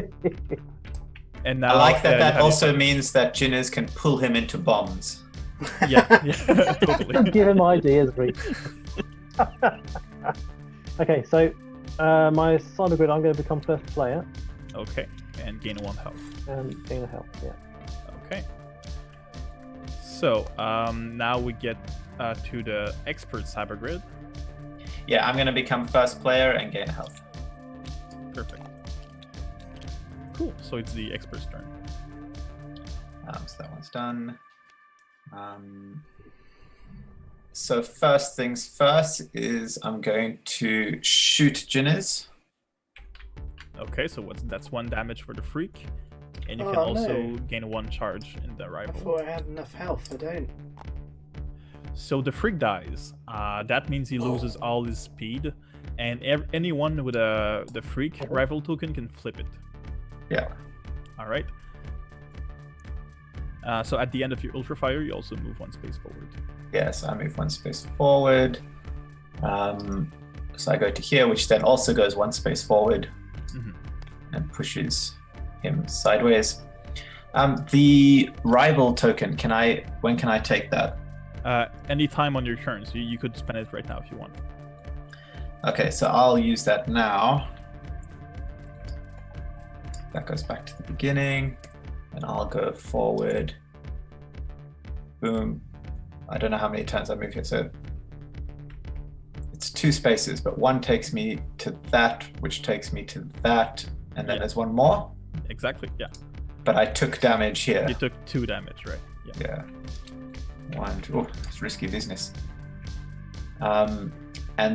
And now I like that. you That have also means that Jinners can pull him into bombs. yeah, totally. Give him ideas, Reese. Okay, so my side of grid, I'm going to become first player Okay, and gain 1 health. and gain a health. Yeah. Okay. So now we get to the expert cyber grid. Yeah, I'm going to become first player and gain health. Perfect. Cool. So it's the expert's turn. So that one's done. So first things first is I'm going to shoot Jinners. Okay, so that's 1 damage for the freak, and you can Oh, also no. gain 1 charge in the I rival. thought I had enough health. I don't. So the freak dies. That means he loses all his speed, and anyone with the freak rival token can flip it. Yeah. All right. So at the end of your ultra fire, you also move 1 space forward. Yes, I move 1 space forward. So I go to here, which then also goes 1 space forward and pushes him sideways. The rival token, when can I take that? Anytime on your turn, so you could spend it right now if you want. Okay, so I'll use that now. That goes back to the beginning, and I'll go forward. Boom. I don't know how many times I move here, so it's 2 spaces, but 1 takes me to that, which takes me to that, and then there's 1 more. Exactly, yeah. But I took damage here. You took 2 damage, right? Yeah. 1, 2. Oh, it's risky business. And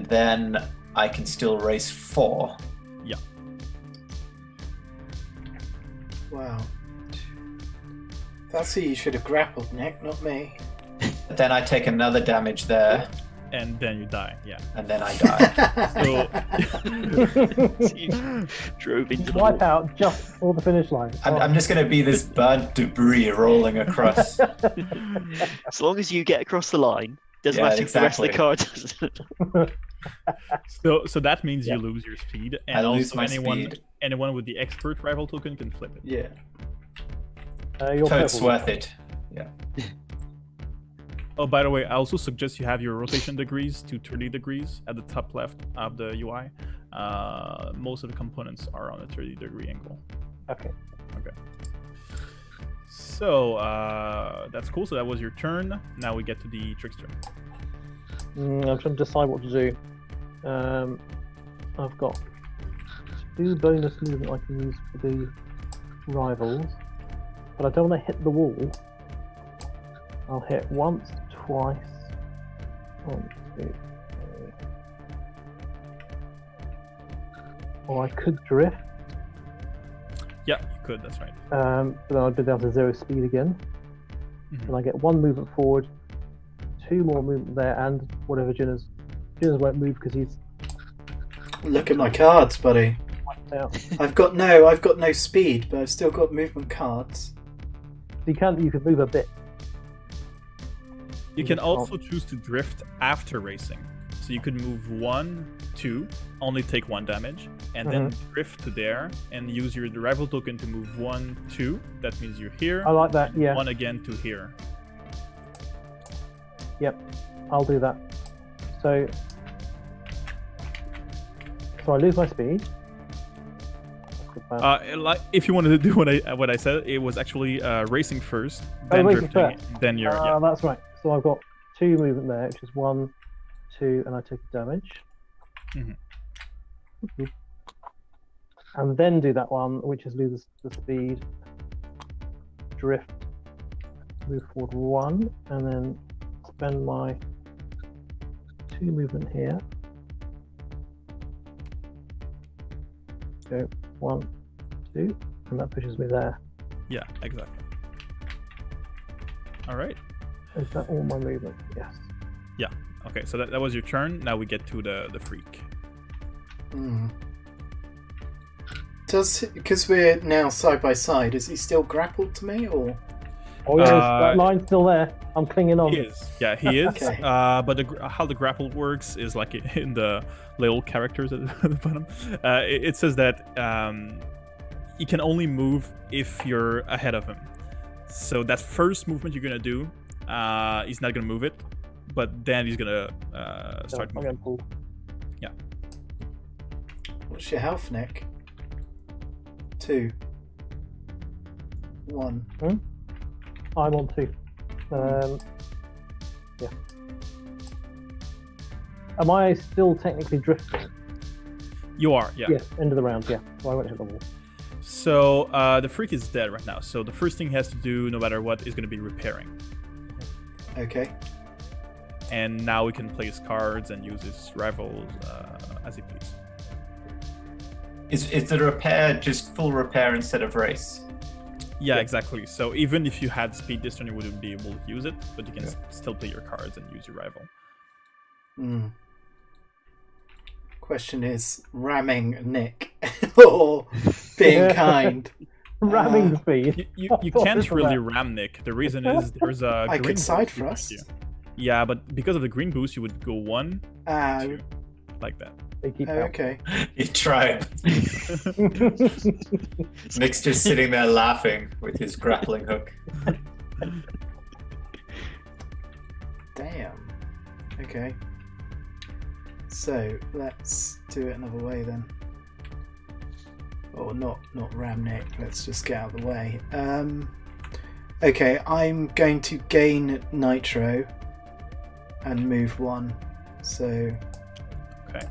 then I can still race 4. Yeah. Wow. That's who you should have grappled, Nick, not me. But then I take another damage there, And then you die, yeah. and then I die. So You drove into the Wipe wall. out just before the finish line. I'm just going to be this burnt debris rolling across. As long as you get across the line, doesn't Yeah, matter if the rest of the exactly. car doesn't. so that means Yeah. you lose your speed, and I lose also my anyone speed. anyone with the expert rival token can flip it. Yeah. You're So it's purple. worth it. Yeah. Oh, by the way, I also suggest you have your rotation degrees to 30 degrees at the top left of the UI. Most of the components are on a 30-degree angle. Okay. So that's cool. So that was your turn. Now we get to the trickster. I'm trying to decide what to do. I've got 2 bonus movement I can use for the rivals, but I don't want to hit the wall. I'll hit once, twice. 1, 2, 3. Or I could drift, Yeah, you could. That's right. but then I'd be down to 0 speed again. Mhm. And I get 1 movement forward, 2 more movement there, and whatever Jinners won't move because he's Look at my cards, buddy. wiped out. I've got no speed, but I've still got movement cards. You can move a bit. You can can't. also choose to drift after racing. So you could move 1, 2, only take 1 damage, and then drift to there and use your rival token to move 1, 2. That means you're here. I like that. Yeah. 1 again to here. Yep. I'll do that. So I lose my speed. Like if you wanted to do what I said, it was actually racing first, Oh, then racing drifting, first. then you're yeah. That's right. So I've got 2 movement there, which is 1, 2, and I take damage. Mhm. And then do that one, which is lose the speed, drift, move forward 1, and then spend my 2 movement here. Go 1, 2, and that pushes me there. Yeah, exactly. All right. Is that all my movement? Yes. Yeah. Okay, so that was your turn. Now we get to the freak. Because we're now side by side, is he still grappled to me, or? Oh yes, that line's still there. I'm clinging on. He is. Yeah, he is. Okay. But how the grapple works is like in the little characters at the bottom. It says that he can only move if you're ahead of him. So that first movement you're gonna do, he's not gonna move it, but then he's gonna start I'm moving. going pull. Yeah. What's your health, Nick? 2. 1. I'm on 2. Yeah. Am I still technically drifting? You are. Yeah. Yes. End of the round. Yeah. So I won't hit the wall. So the freak is dead right now. So the first thing he has to do, no matter what, is gonna be repairing. Okay. And now we can play his cards and use his rivals as he please. Is the repair just full repair instead of race? Yeah, exactly. So even if you had speed this turn, you wouldn't be able to use it, but you can still play your cards and use your rival. Question is, ramming Nick or being kind? Ramming speed. You can't really ram Nick. The reason is there's a I green could side boost behind thrust. you. Yeah, but because of the green boost, you would go 1, 2, like that. They keep Okay. You try it. Nick's just sitting there laughing with his grappling hook. Damn. Okay. So let's do it another way then. Or not ram Nick. Let's just get out of the way. Okay, I'm going to gain nitro and move 1. So Okay.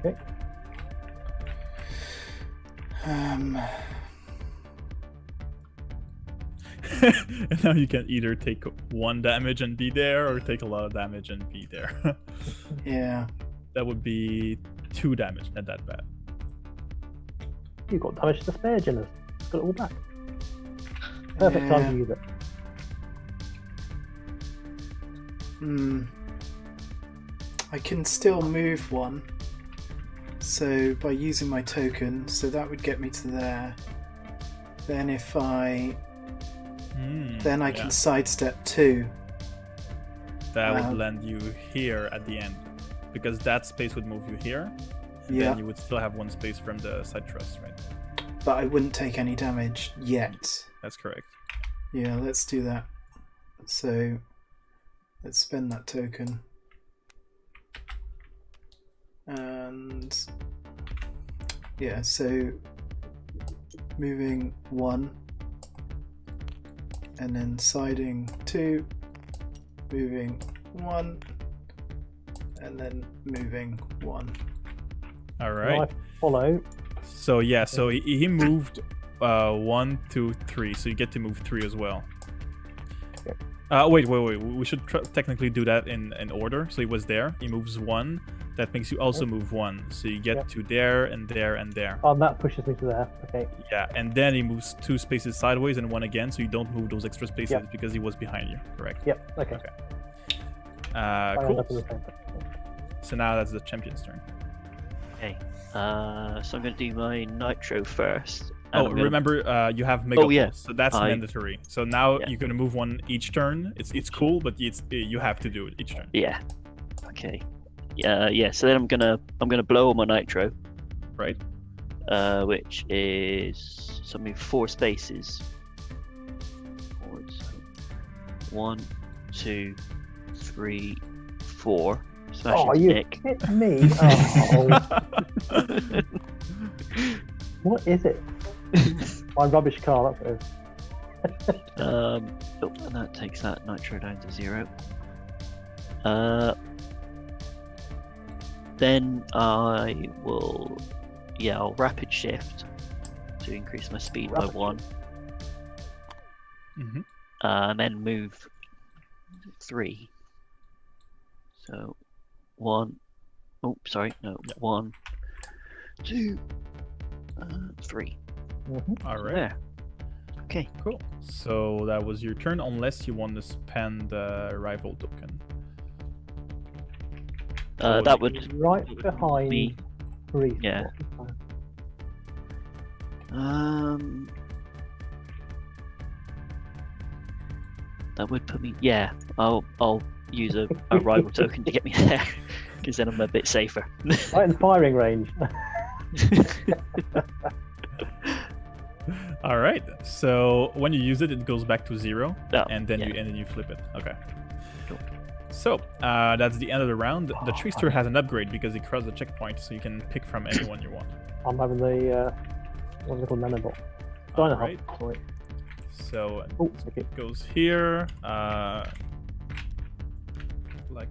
Okay. And now you can either take 1 damage and be there, or take a lot of damage and be there. Yeah. That would be 2 damage, not that bad. You've got damage to spare, Jinners. Got it all back. Perfect time to use it. I can still move 1. So by using my token, so that would get me to there. Then if I can sidestep 2. That would land you here at the end, because that space would move you here. And then you would still have 1 space from the side thrust, right? But I wouldn't take any damage yet. That's correct. Yeah, let's do that. So let's spend that token. And yeah, so moving 1 and then siding 2, moving 1 and then moving 1. All right. I follow. So yeah, so he moved 1, 2, 3. So you get to move 3 as well. Wait. We should technically do that in order. So he was there. He moves 1. That makes you also move 1. So you get to there and there and there. Oh, that pushes me to there. Okay. Yeah, and then he moves 2 spaces sideways and 1 again. So you don't move those extra spaces because he was behind you. Correct. Yep. Okay. Cool. So now that's the champion's turn. Okay. So I'm going to do my nitro first. Oh, remember, you have Mega Pulse, so that's mandatory. So now you're going to move 1 each turn. It's cool, but you have to do it each turn. Yeah. Okay. Yeah. So then I'm gonna blow on my nitro. Right. Which is so I move 4 spaces. Forwards. 1, 2, 3, 4. Smash into Nick. Hit me. Oh. What is it? My rubbish car. That's what it is. And that takes that nitro down to 0. Then I will, I'll rapid shift to increase my speed by 1. Mm-hmm. And then move 3. So 1. Oh, sorry. No. Yep. 1, 2, 3. All right. There. Okay. Cool. So that was your turn, unless you want to spend the rival token. That would Right behind be. Reese. Yeah. That would put me. Yeah. I'll use a rival token to get me there, because then I'm a bit safer. Right in firing range. All right. So when you use it, it goes back to 0, Oh, and then yeah. you flip it. Okay. Cool. So that's the end of the round. The trickster has an upgrade because he crossed the checkpoint, so you can pick from anyone you want. I'm having the one little nanobot. All Dinohop, right. sorry. So Oh, okay. it goes here, like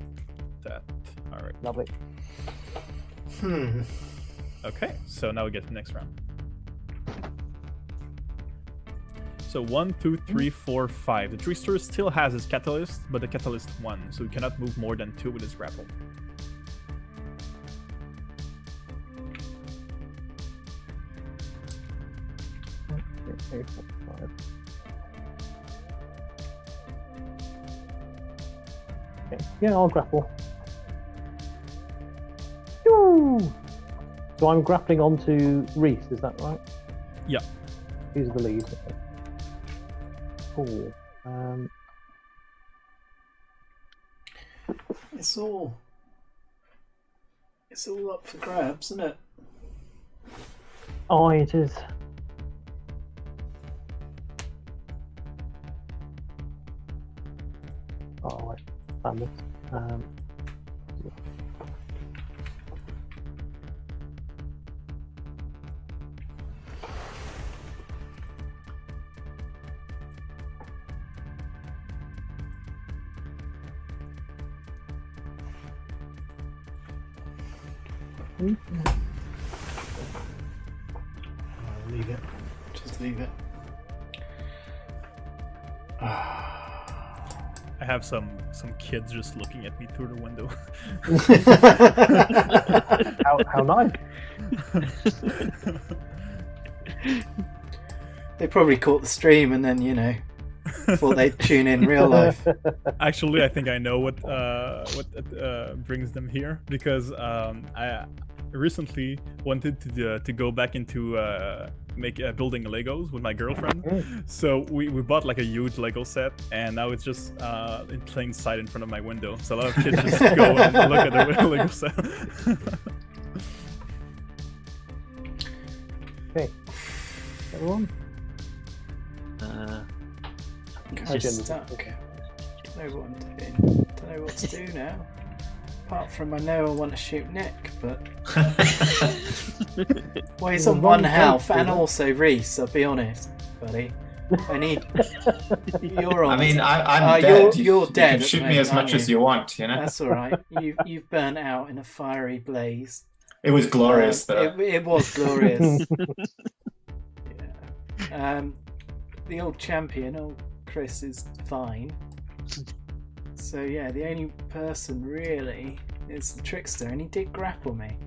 that. All right. Lovely. Okay. So now we get to the next round. So 1, 2, 3, 4, 5. The trickster still has his catalyst, but the catalyst 1, so he cannot move more than 2 with his grapple. Okay, 4, 5. Okay. Yeah, I'll grapple. Yoo! So I'm grappling onto Reese, is that right? Yeah. He's the lead. Okay. Cool. It's all up for grabs, isn't it? Oh, it is. Oh, I found this. I'll leave it. Just leave it. I have some kids just looking at me through the window. How nice. They probably caught the stream and then, thought they'd tune in real life. Actually, I think I know what brings them here, because I recently wanted to go back into building Legos with my girlfriend. So we bought like a huge Lego set, and now it's just in plain sight in front of my window. So a lot of kids just go and look at the Lego set. Okay. Everyone? I'm Agenda. stuck. Don't know what I'm doing. Don't know what to do now. Apart from I know I want to shoot Nick, but well, he's on one health, and also Reese. I'll be honest, buddy. I need. You're on. I mean, I'm dead. You're dead. You can shoot me as much as you want, That's all right. You've burnt out in a fiery blaze. It was glorious, though. It was glorious. Yeah. The old champion, old Chris, is fine. So yeah, the only person really is the trickster, and he did grapple me.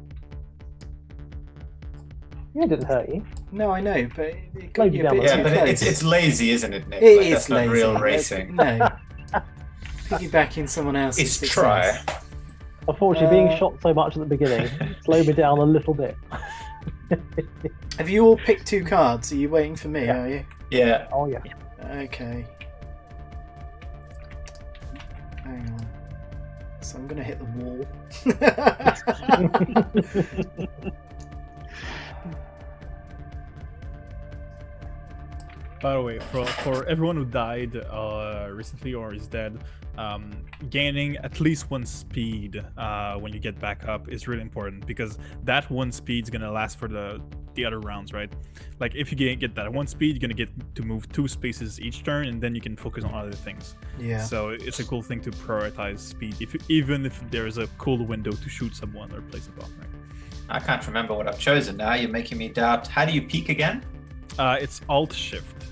Yeah, it didn't hurt you. No, I know, but it got Slowed you you a down bit a too Yeah, but close. it's lazy, isn't it, Nick? It Like, is that's not lazy. real That's- racing. No. Piggybacking someone else's It's success. try. Unfortunately, being shot so much at the beginning slowed me down a little bit. Have you all picked 2 cards? Are you waiting for me, Yeah. are you? Yeah. Oh, yeah. Okay. Hang on. So I'm going to hit the wall. By the way, for everyone who died recently or is dead, gaining at least 1 speed when you get back up is really important, because that 1 speed is gonna last for the other rounds, right? Like if you get that 1 speed, you're gonna get to move 2 spaces each turn, and then you can focus on other things. Yeah. So it's a cool thing to prioritize speed, even if there's a cool window to shoot someone or place a bomb, right? I can't remember what I've chosen now. You're making me doubt. How do you peek again? It's Alt Shift.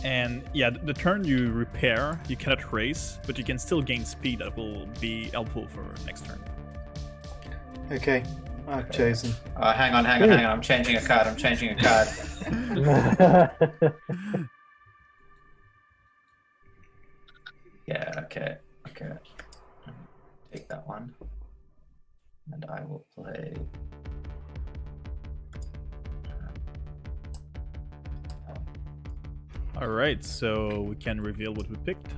And yeah, the turn you repair, you cannot race, but you can still gain speed that will be helpful for next turn. Okay, I've chosen. Hang on. I'm changing a card. Yeah, okay. Take that one. And I will play... Alright, so we can reveal what we picked.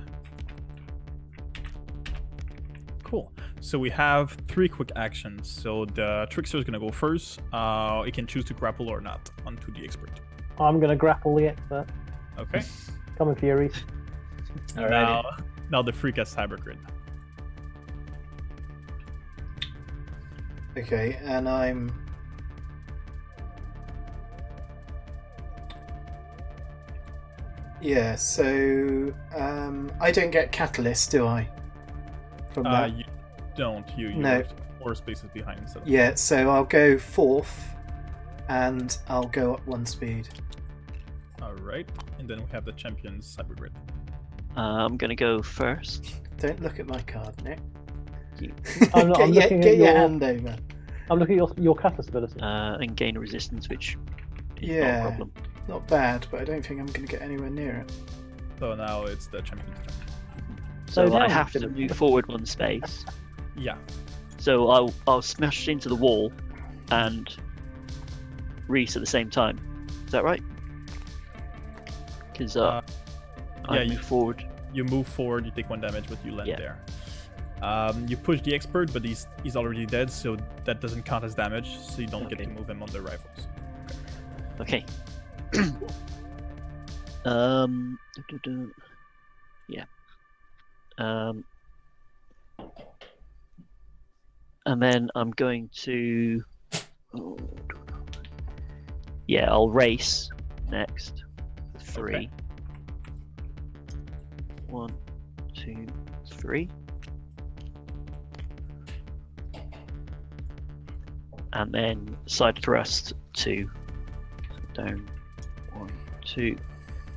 Cool. So we have 3 quick actions. So the trickster is going to go first. It can choose to grapple or not onto the expert. I'm going to grapple the expert. Okay. Come on, Furies. Now the freak has cyber grid. Okay, and I'm... Yeah, so I don't get catalyst, do I? From that? You don't. You're No. 4 spaces behind instead of... Yeah, so I'll go 4th, and I'll go up 1 speed. Alright, and then we have the champion's cyber grid. I'm gonna go first. Don't look at my card, Nick. I'm looking Get at your your... hand over. I'm looking at your catalyst ability. And gain a resistance, which is not Yeah. a problem. Not bad, but I don't think I'm going to get anywhere near it. So now it's the champion's turn. So now I I'm have to gonna- move forward 1 space. Yeah. So I'll smash into the wall and Reese at the same time. Is that right? Because I move forward. You move forward, you take 1 damage, but you land Yeah. there. You push the expert, but he's already dead, so that doesn't count as damage, so you don't get Okay. to move him on the rifles. Okay. Yeah. And then I'm going to... Yeah, I'll race next. 3. Okay. 1, 2, 3. And then side thrust 2. Down 1, 2.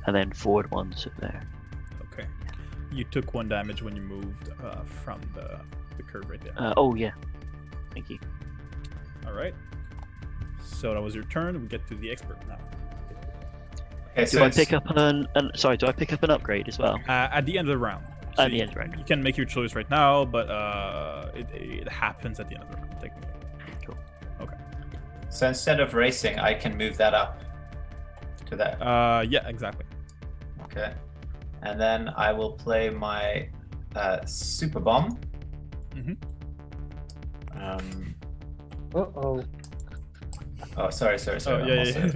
And then forward 1 to there. Okay. You took 1 damage when you moved from the curve right there. Oh, yeah. Thank you. Alright. So that was your turn. We get to the expert now. Okay, Do I pick up do I pick up an upgrade as well? At the end of the round. So At the end of the round. You can make your choice right now, but it happens at the end of the round, technically. Cool. Okay. So instead of racing, I can move that up to there. Yeah, exactly. Okay. And then I will play my super bomb. Mhm. Uh-oh. Oh, sorry. Oh, yeah.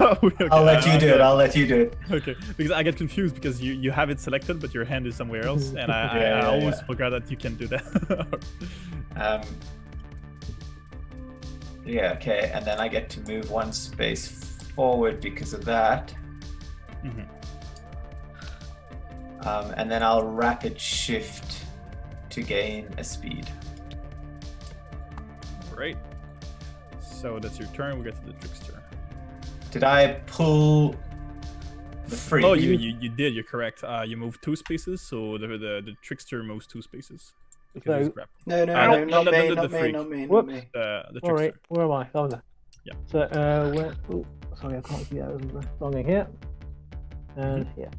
Okay, I'll I'll let you do it. Okay, because I get confused because you have it selected, but your hand is somewhere else, and I always forgot that you can do that. Yeah, okay, and then I get to move 1 space forward because of that. Mhm. And then I'll rapid shift to gain a speed. Right. So that's your turn. We get to the trickster. Did I pull the freak? Oh, you did. You're correct. You moved 2 spaces, so the trickster moves 2 spaces because he's So- grappled. No, not me. Whoops. The trickster. Alright, where am I? Oh, there. Yeah. So, where... Oh, sorry, I can't see that. There's a in here. And here.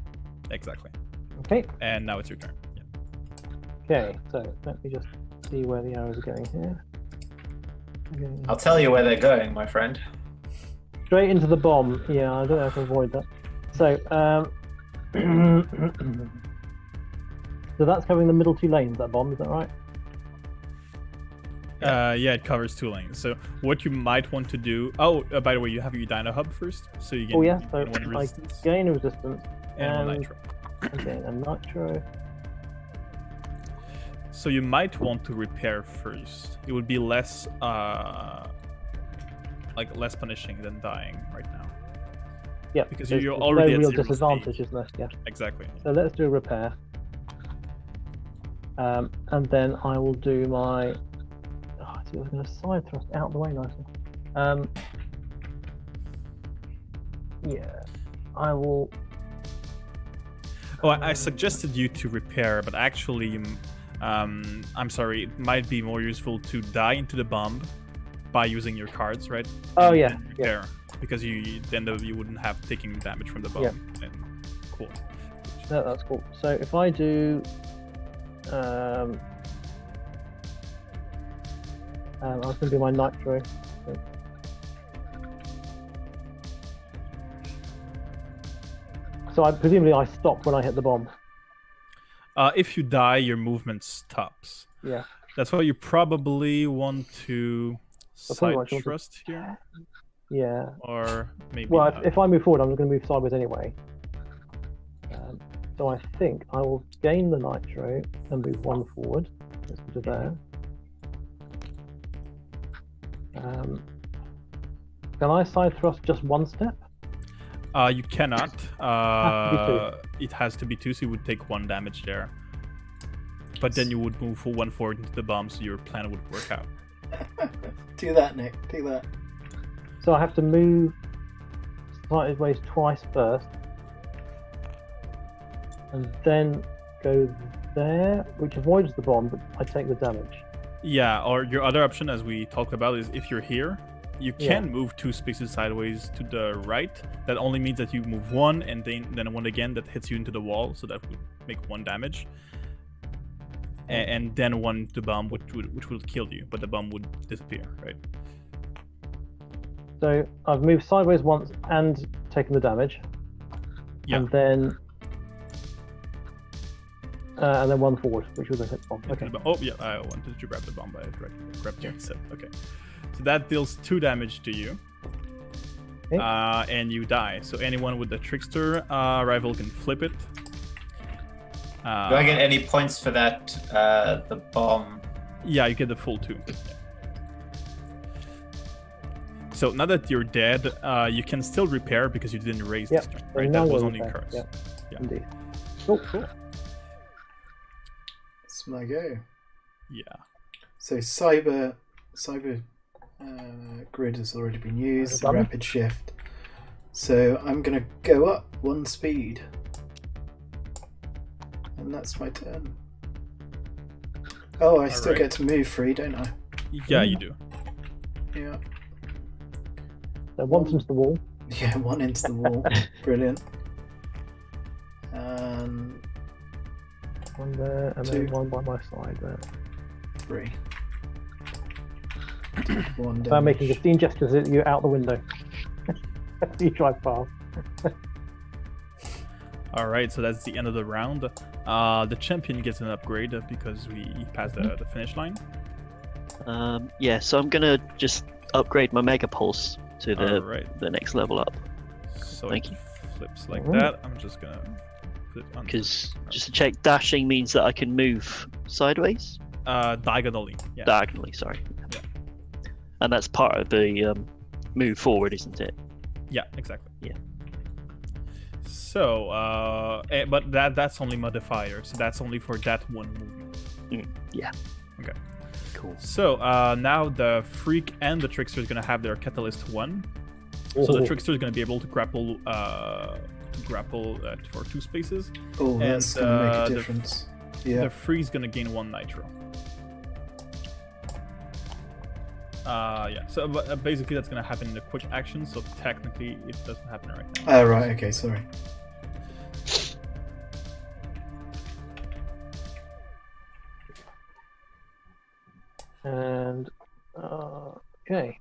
Exactly. Okay. And now it's your turn. Yeah. Okay, so let me just see where the arrows are going here. Okay. I'll tell you where they're going, my friend. Straight into the bomb. Yeah, I don't know how to avoid that. So, so that's covering the middle 2 lanes, that bomb, is that right? Yeah, it covers 2 lanes. So what you might want to do... Oh, by the way, you have your Dino Hub first, so you get Oh, yeah, so 1 I resistance gain a resistance. and 1 nitro. Okay, and nitro. So you might want to repair first. It would be less, less punishing than dying right now. Yeah, Because there's you're no already at real 0 disadvantage, speed. isn't there? Yeah. Exactly. So let's do a repair. And then I will do my... Oh, see, I was going to side thrust out the way nicely. Yeah, I will Oh, I suggested you to repair, but actually, I'm sorry. It might be more useful to die into the bomb by using your cards, right? Oh, And yeah, then repair, because you wouldn't have taken damage from the bomb. Yeah. And cool. No, that's cool. So if I do, I was going to do my nitro. So presumably I stopped when I hit the bomb. If you die, your movement stops. Yeah. That's why you probably want to probably side want to- thrust here, Yeah. or maybe. Well, not. if I move forward, I'm going to move sideways anyway. So I think I will gain the nitro and move one forward. Let's go to there. Can I side thrust just one step? You cannot. It has to be 2, so you would take 1 damage there. But then you would move 1 forward into the bomb, so your plan would work out. Do that, Nick. Do that. So I have to move sideways twice first, and then go there, which avoids the bomb, but I take the damage. Yeah, or your other option, as we talked about, is if you're here, you can move 2 spaces sideways to the right. That only means that you move 1, and then 1 again that hits you into the wall, so that would make 1 damage. And then 1 to bomb, which would kill you, but the bomb would disappear, right? So I've moved sideways once and taken the damage. Yeah. And then 1 forward, which was a hit bomb. Okay. Oh yeah, I wanted to grab the bomb, but I grabbed it instead. Okay, so that deals 2 damage to you, Okay. And you die. So anyone with the trickster rival can flip it. Do I get any points for that? The bomb. Yeah, you get the full 2. Yeah. So now that you're dead, you can still repair because you didn't raise the strength, right? now That was we're only okay. cards. Yeah. Indeed. Cool. It's my go. Yeah. So cyber grid has already been used. Done. Rapid shift. So I'm gonna go up 1 speed, and that's my turn. Oh, I still right. get to move 3, don't I? Yeah, you do. Yeah. So once into the wall. Yeah, 1 into the wall. Brilliant. And One there, and 2. then 1 by my side there. 3. 1 So I'm making damage. 15 gestures at you out the window. You drive past. All right, so that's the end of the round. The champion gets an upgrade because we passed the finish line. Yeah, so I'm gonna just upgrade my Mega Pulse to Alright. the next level up. So Thank it you. flips like Alright. that. I'm just gonna put it on. Because just to check, dashing means that I can move sideways, Diagonally. Yeah. diagonally. Sorry. Yeah. And that's part of the move forward, isn't it? Yeah, exactly. Yeah. So, but that's only modifier. So that's only for that 1 movement. Yeah. Okay. Cool. So now the freak and the trickster is gonna have their catalyst 1. So the trickster is gonna be able to grapple for 2 spaces. Oh, that's and, gonna make the- a difference. Yeah. The free is gonna gain 1 nitro. Yeah. So basically, that's gonna happen in a quick action. So technically, it doesn't happen right now. Oh, right. Okay. Sorry. And okay.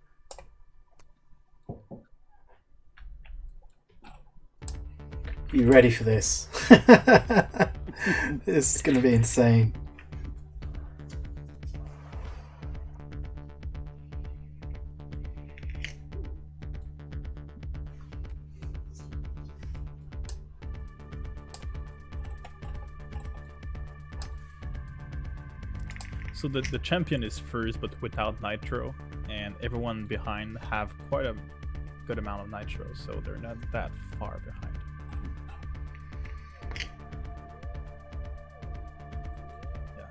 You ready for this? This is going to be insane. So the champion is first, but without nitro, and everyone behind have quite a good amount of nitro, so they're not that far behind. Yeah.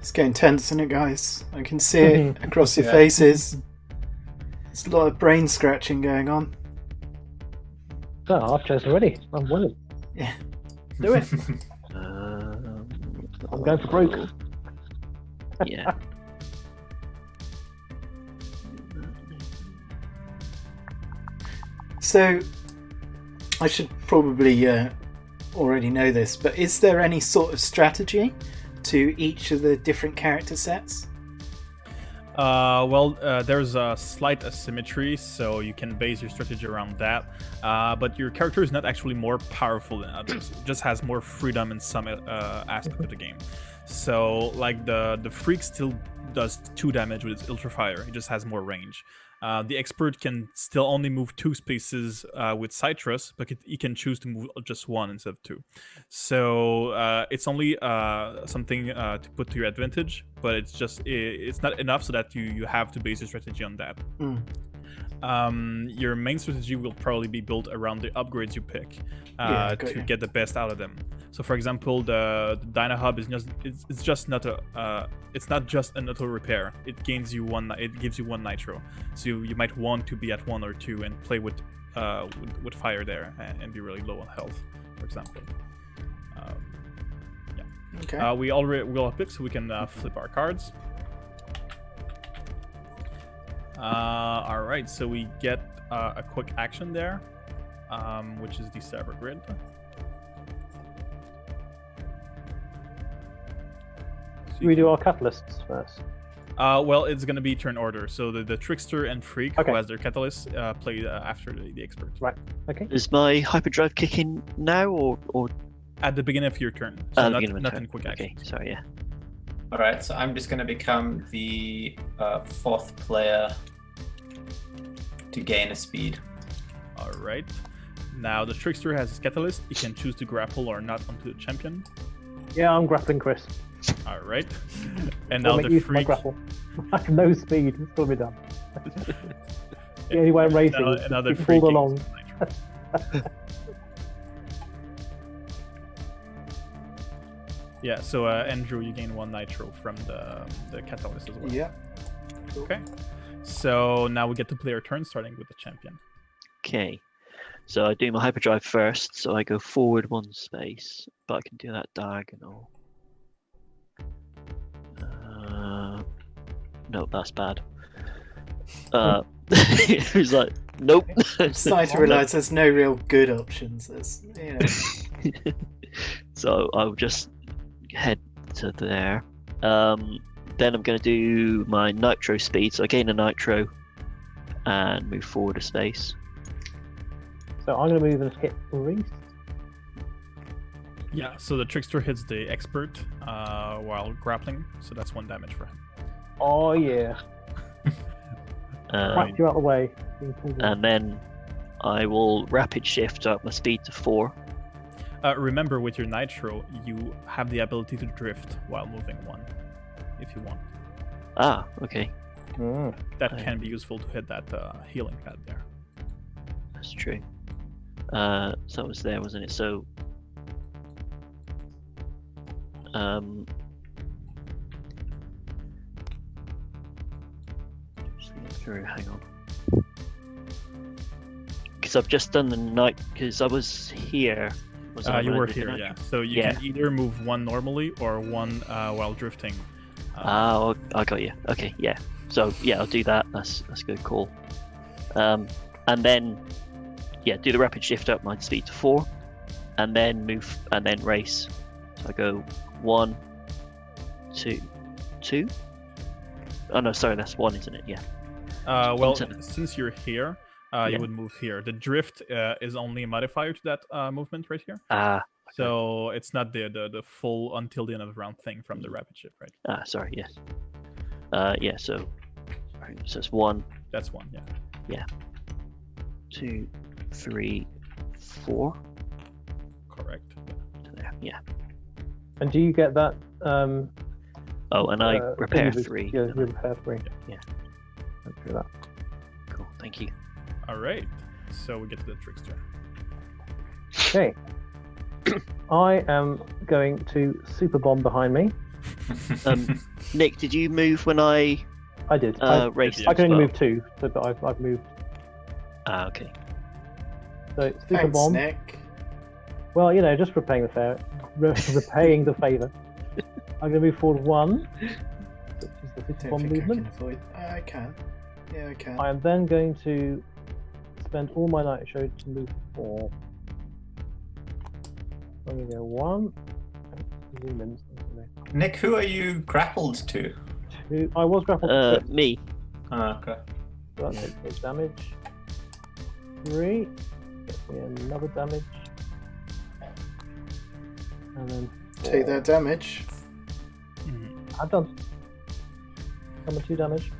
It's getting tense, isn't it, guys? I can see it across your faces. There's a lot of brain scratching going on. Oh, I've chosen already. I'm winning. Yeah. Do it. I'm going for broke. Yeah. So, I should probably already know this, but is there any sort of strategy to each of the different character sets? There's a slight asymmetry, so you can base your strategy around that. But your character is not actually more powerful than others. It just has more freedom in some aspect of the game. So, like the Freak still does 2 damage with its Ultra Fire. It just has more range. The Expert can still only move 2 spaces with Citrus, but he can choose to move just 1 instead of 2. So it's only something to put to your advantage, but it's not enough so that you have to base your strategy on that. Your main strategy will probably be built around the upgrades you pick to get the best out of them. So, for example, the Dyna Hub is it's not just an auto repair. It gives you one nitro. So you might want to be at 1 or 2 and play with fire there and be really low on health, for example. Okay. We all picked, so we can flip our cards. All right, so we get a quick action there, which is the Sever Grid. So We do our catalysts first. Well, it's going to be turn order. So the Trickster and Freak, who has their catalyst, play after the Expert. Right. Okay. Is my Hyperdrive kicking now or At the beginning of your turn. So nothing quick action. Okay, sorry, yeah. Alright, so I'm just going to become the 4th player to gain a speed. All right. Now the Trickster has his catalyst. He can choose to grapple or not onto the champion. Yeah, I'm grappling Chris. All right. And I'll now make the use of my Freak. grapple. I have no speed. It's got to be done. The only way I'm racing is Another to be Freak. pulled along. Yeah. So Andrew, you gain 1 nitro from the catalyst as well. Yeah. Okay. So now we get to play our turn, starting with the champion. Okay. So I do my Hyperdrive first, so I go forward 1 space, but I can do that diagonal. No, that's bad. It was like, nope. I'm starting to realise there's no real good options. So I'll just head to there. Then I'm going to do my nitro speed, so I gain a nitro and move forward a space. So I'm going to move and hit Reese. Yeah. So the Trickster hits the Expert while grappling, so that's 1 damage for him. Oh yeah. Crack you out of the way. And then I will rapid shift up my speed to 4. Remember, with your nitro, you have the ability to drift while moving 1, if you want. Ah, okay. That can be useful to hit that healing pad there. That's true. So it was there, wasn't it? So just looking through, hang on. Because I've just done the night, because I was here. You were here, yeah. So you can either move 1 normally or 1 while drifting. I got you. Okay, yeah. So yeah, I'll do that. That's a good call. And then do the rapid shift up my speed to 4, and then move and then race. So I go 1, 2. Oh no, sorry, that's 1, isn't it? Yeah. Well, since you're here, you would move here. The drift is only a modifier to that movement right here. Okay. So it's not the full until the end of the round thing from the rapid shift, right? Sorry, yes. So it's 1. That's 1, yeah. Yeah. 2, 3, 4. Correct. There, yeah. And do you get that? And I repair 3. Yeah, you repair 3. Yeah. Let's do that. Cool, thank you. All right. So we get to the Trickster. Okay. I am going to super bomb behind me. Nick, did you move when I did. raced? I can as only well? move 2, but I've moved. Ah, okay. So super Thanks, bomb. Nick. Well, just repaying the favour. I'm going to move forward 1, which is the super Don't bomb think movement. I can avoid. I can. Yeah, I can. I am then going to spend all my nitro to move 4. I'm going to go 1. Zoom in. Nick, who are you grappled to? 2. I was grappled to 6, Me. Okay. so that takes 8 damage. 3. Gets me another damage. And then 4. Take that damage. I'm done. Number 2 damage.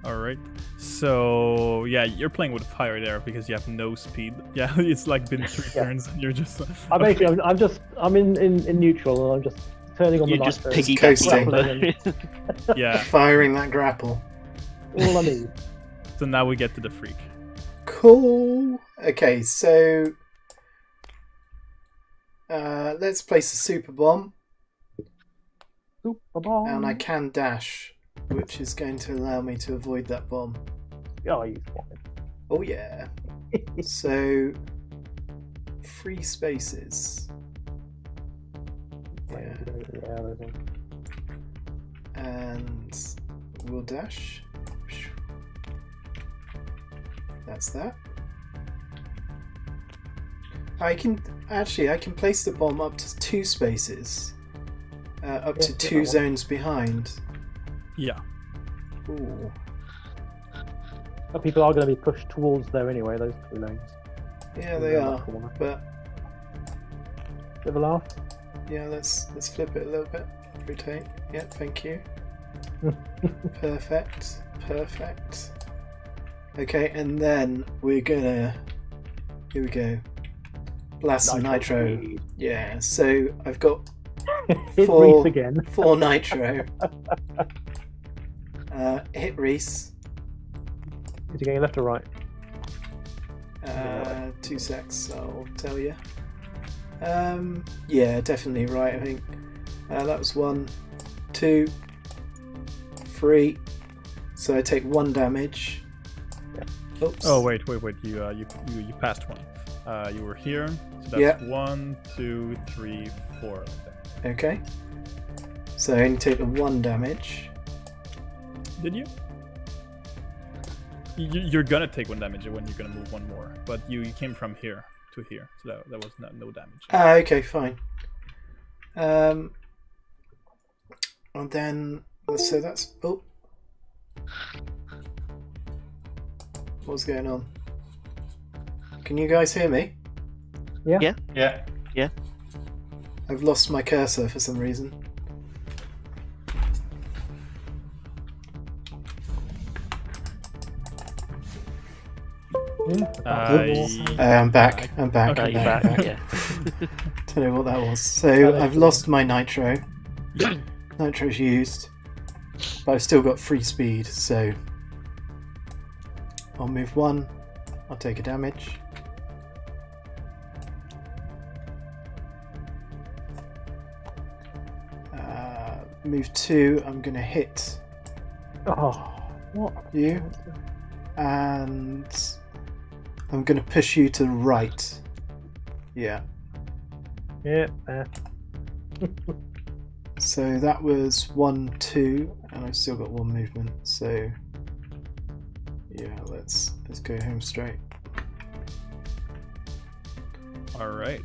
All right. So yeah, you're playing with fire there because you have no speed. Yeah, it's like been 3 Yeah. turns and you're just. I basically, I'm in neutral, and I'm just turning on You're the just nitro. coasting. piggybacking. Yeah. Firing that grapple. All I need. So now we get to the freak. Cool. Okay, so let's place a super bomb, Super bomb. and I can dash, which is going to allow me to avoid that bomb. Oh, you fine. Oh yeah. So 3 spaces. Yeah. Yeah, there's one. And we'll dash. That's that. I can place the bomb up to 2 spaces, up to Yeah, 2 that one. zones behind. Yeah. Ooh. But people are going to be pushed towards there anyway. Those 2 lanes. Yeah, they are. Corner. But Bit of a laugh. yeah, let's flip it a little bit. Rotate. Yeah, thank you. Perfect. Perfect. Okay, and then we're gonna. Here we go. Blast some nitro. speed. Yeah. So I've got Hit 4 Reese again. 4 nitro. Hit Reese. Is he going left or right? 2 secs, I'll tell you. Yeah, definitely right, I think. That was 1, 2, 3. So I take 1 damage. Oops. Oh wait. You passed one. You were here. So that's Yeah. 1, 2, 3, 4. Like that. Okay. So I only take the 1 damage. Did you? You're gonna take 1 damage when you're gonna move 1 more, but you came from here to here, so that was no damage. Okay, fine. And then so that's what's going on? Can you guys hear me? Yeah. I've lost my cursor for some reason. I'm back. I'm back. Okay, I'm You're back. back, yeah. Don't know what that was. So I've lost my nitro. Nitro's used, but I've still got free speed. So I'll move 1. I'll take a damage. Move 2. I'm gonna hit Oh, what? you, and I'm gonna push you to the right. Yeah. Yeah, there. So that was 1, 2, and I've still got 1 movement. So yeah, let's go home straight. All right.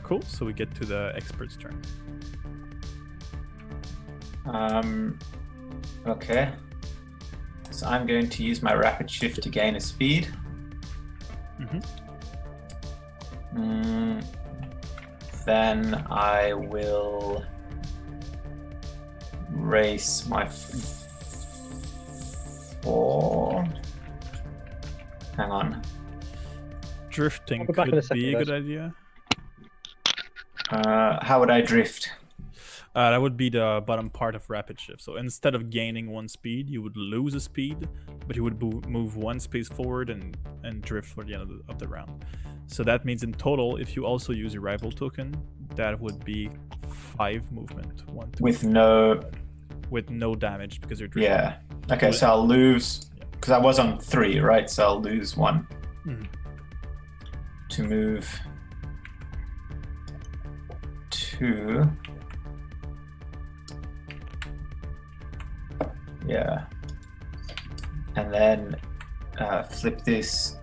Cool. So we get to the expert's turn. Okay. So I'm going to use my rapid shift to gain a speed. Then I will race my 4. Hang on. Drifting I'll be back in could a second, be a guys. good idea. How would I drift? That would be the bottom part of rapid shift. So instead of gaining 1 speed, you would lose a speed, but you would move 1 space forward and drift for the end of the round. So that means in total, if you also use your rival token, that would be 5 movement. 1, 2, With no. with no damage because you're drifting. Yeah. Okay, so I'll lose because I was on 3, right? So I'll lose 1 to move 2. Yeah. And then flip this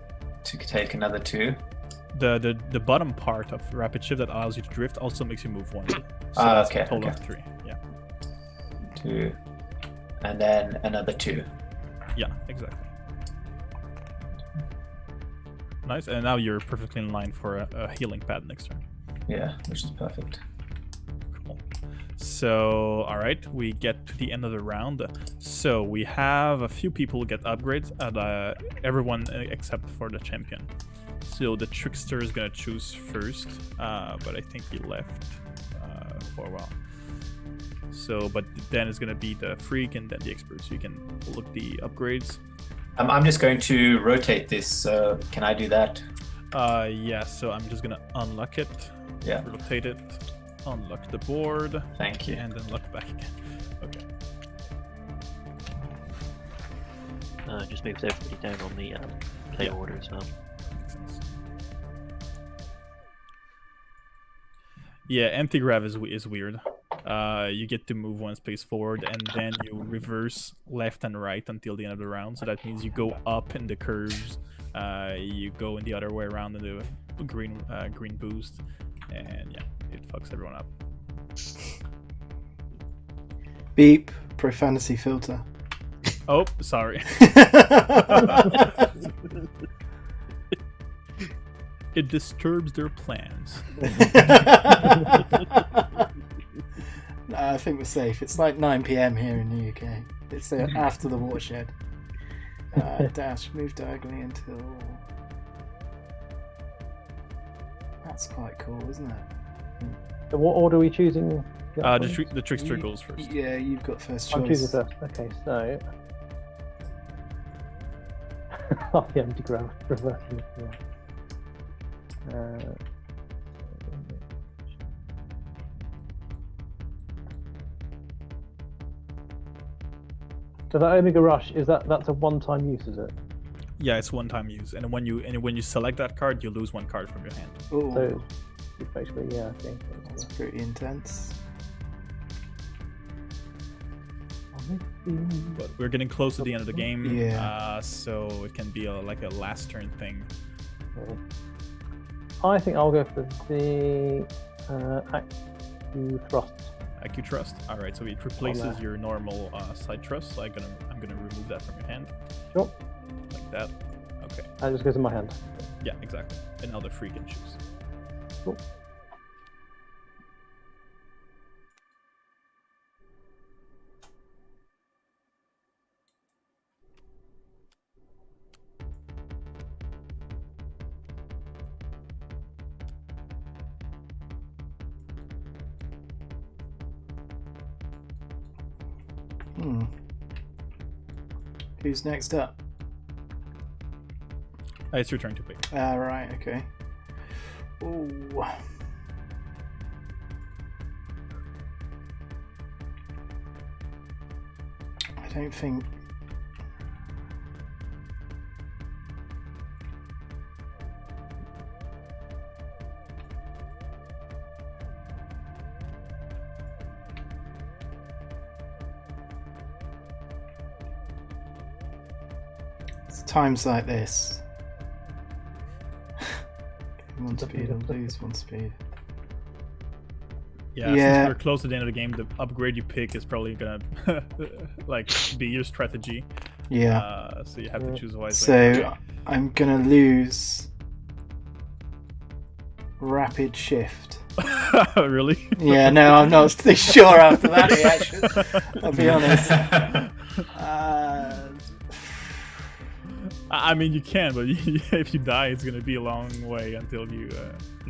to take another 2. The bottom part of rapid shift that allows you to drift also makes you move 1. So that's okay. a total Okay. of 3. Yeah. 2. And then another 2. Yeah, exactly. Nice, and now you're perfectly in line for a healing pad next turn. Yeah, which is perfect. Cool. So, all right, we get to the end of the round. So we have a few people get upgrades, and everyone except for the champion. So the trickster is gonna choose first, but I think he left for a while. So, but then it's gonna be the freak and then the expert. So you can look the upgrades. I'm just going to rotate this. Can I do that? Yeah. So I'm just gonna unlock it. Yeah. Rotate it. Unlock the board. Thank you. And then lock back again. Okay. Just moves everybody down on the play order as well. Makes sense. Yeah, empty grab is weird. You get to move 1 space forward, and then you reverse left and right until the end of the round. So that means you go up in the curves, you go in the other way around in the green boost, and yeah, it fucks everyone up. Beep. Profanity filter. Oh, sorry. It disturbs their plans. No, I think we're safe. It's like 9 PM here in the UK. It's after the watershed. Dash, move diagonally until... That's quite cool, isn't it? So what order are we choosing? The trickster goes first. Yeah, you've got first I'm choosing choice. first. Okay, so... Oh, the empty grab, reversing. So that Omega Rush that's a one-time use, is it? Yeah, it's one-time use, and when you select that card, you lose 1 card from your hand. Ooh, So it's basically, yeah, okay. that's pretty intense. But we're getting close to the end of the game, Yeah. so it can be like a last turn thing. I think I'll go for the Acu Thrust. IQ Trust. All right, so it replaces your normal side trust. So I'm gonna remove that from your hand. Sure. Like that. Okay. That just goes in my hand. Yeah, exactly. And now the free can choose. Cool. Who's next up? It's your turn to pick. Right, okay. Ooh. I don't think... It's times like this. 1 speed, I'll lose 1 speed. Yeah, Yeah. since we're close to the end of the game, the upgrade you pick is probably gonna like be your strategy. Yeah. So you have to choose wisely. So I'm gonna lose rapid shift. Really? Yeah, no, I'm not sure after that reaction. I'll be honest. I mean, you can, but if you die, it's gonna be a long way until you.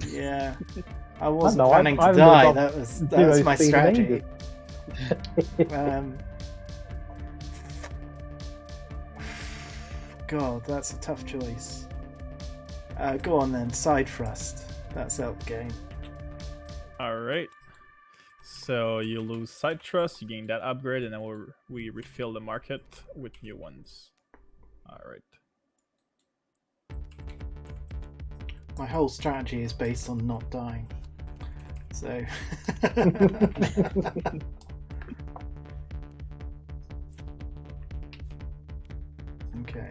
Yeah, I wasn't know, planning to I've die. got That was zero my speed strategy. in God, that's a tough choice. Go on then, side thrust. That's out the game. All right. So you lose side trust, you gain that upgrade, and then we refill the market with new ones. All right. My whole strategy is based on not dying. So. Okay.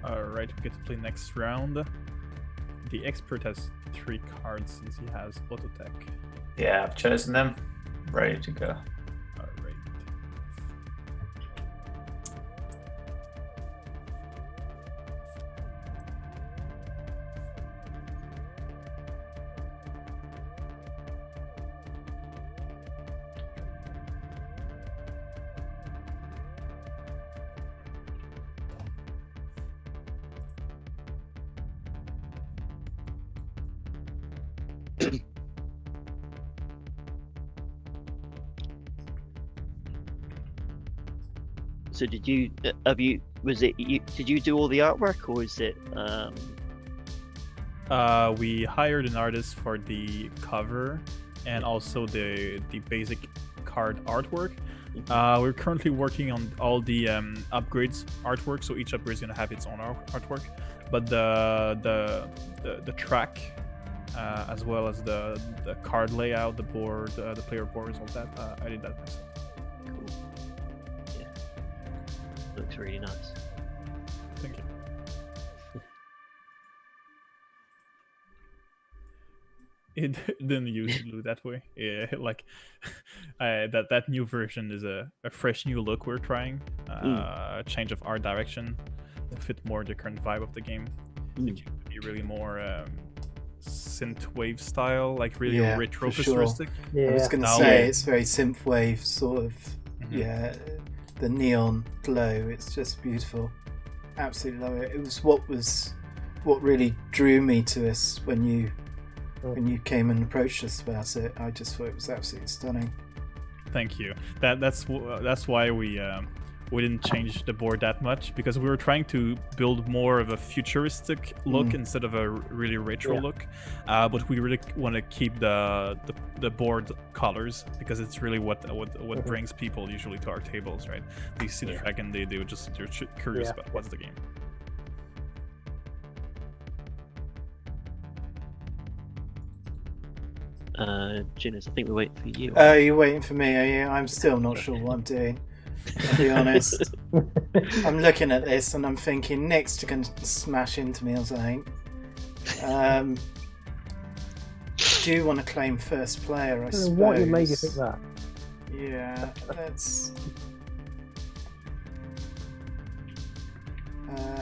Alright, we get to play next round. The expert has 3 cards since he has auto tech. Yeah, I've chosen them. Ready to go. Alright. So did you did you do all the artwork, or is it We hired an artist for the cover and also the basic card artwork. We're currently working on all the upgrades artwork, so each upgrade is going to have its own artwork. But the track, as well as the card layout, the board, the player boards, all that, I did that myself. cool? Yeah, looks really nice. Thank you. It didn't usually do that way. Yeah, like that new version is a fresh new look we're trying. A change of art direction to fit more the current vibe of the game. It used to be really more synthwave style, like really retro futuristic. Yeah. I was going to say it's very synthwave sort of. Yeah, the neon glow. It's just beautiful. Absolutely love it. It was what really drew me to this when you came and approached us about it. I just thought it was absolutely stunning. Thank you. That's why we didn't change the board that much, because we were trying to build more of a futuristic look instead of a really retro look. But we really want to keep the board colors, because it's really what brings people usually to our tables, right? They see the track and they're curious about what's the game. Ginnis, I think we're waiting for you. Oh, you're waiting for me, are you? I'm still not sure what I'm doing. I'll be honest. I'm looking at this and I'm thinking Nick's going to smash into me or something. Do you want to claim first player, I suppose? What made you think that? Yeah, let's...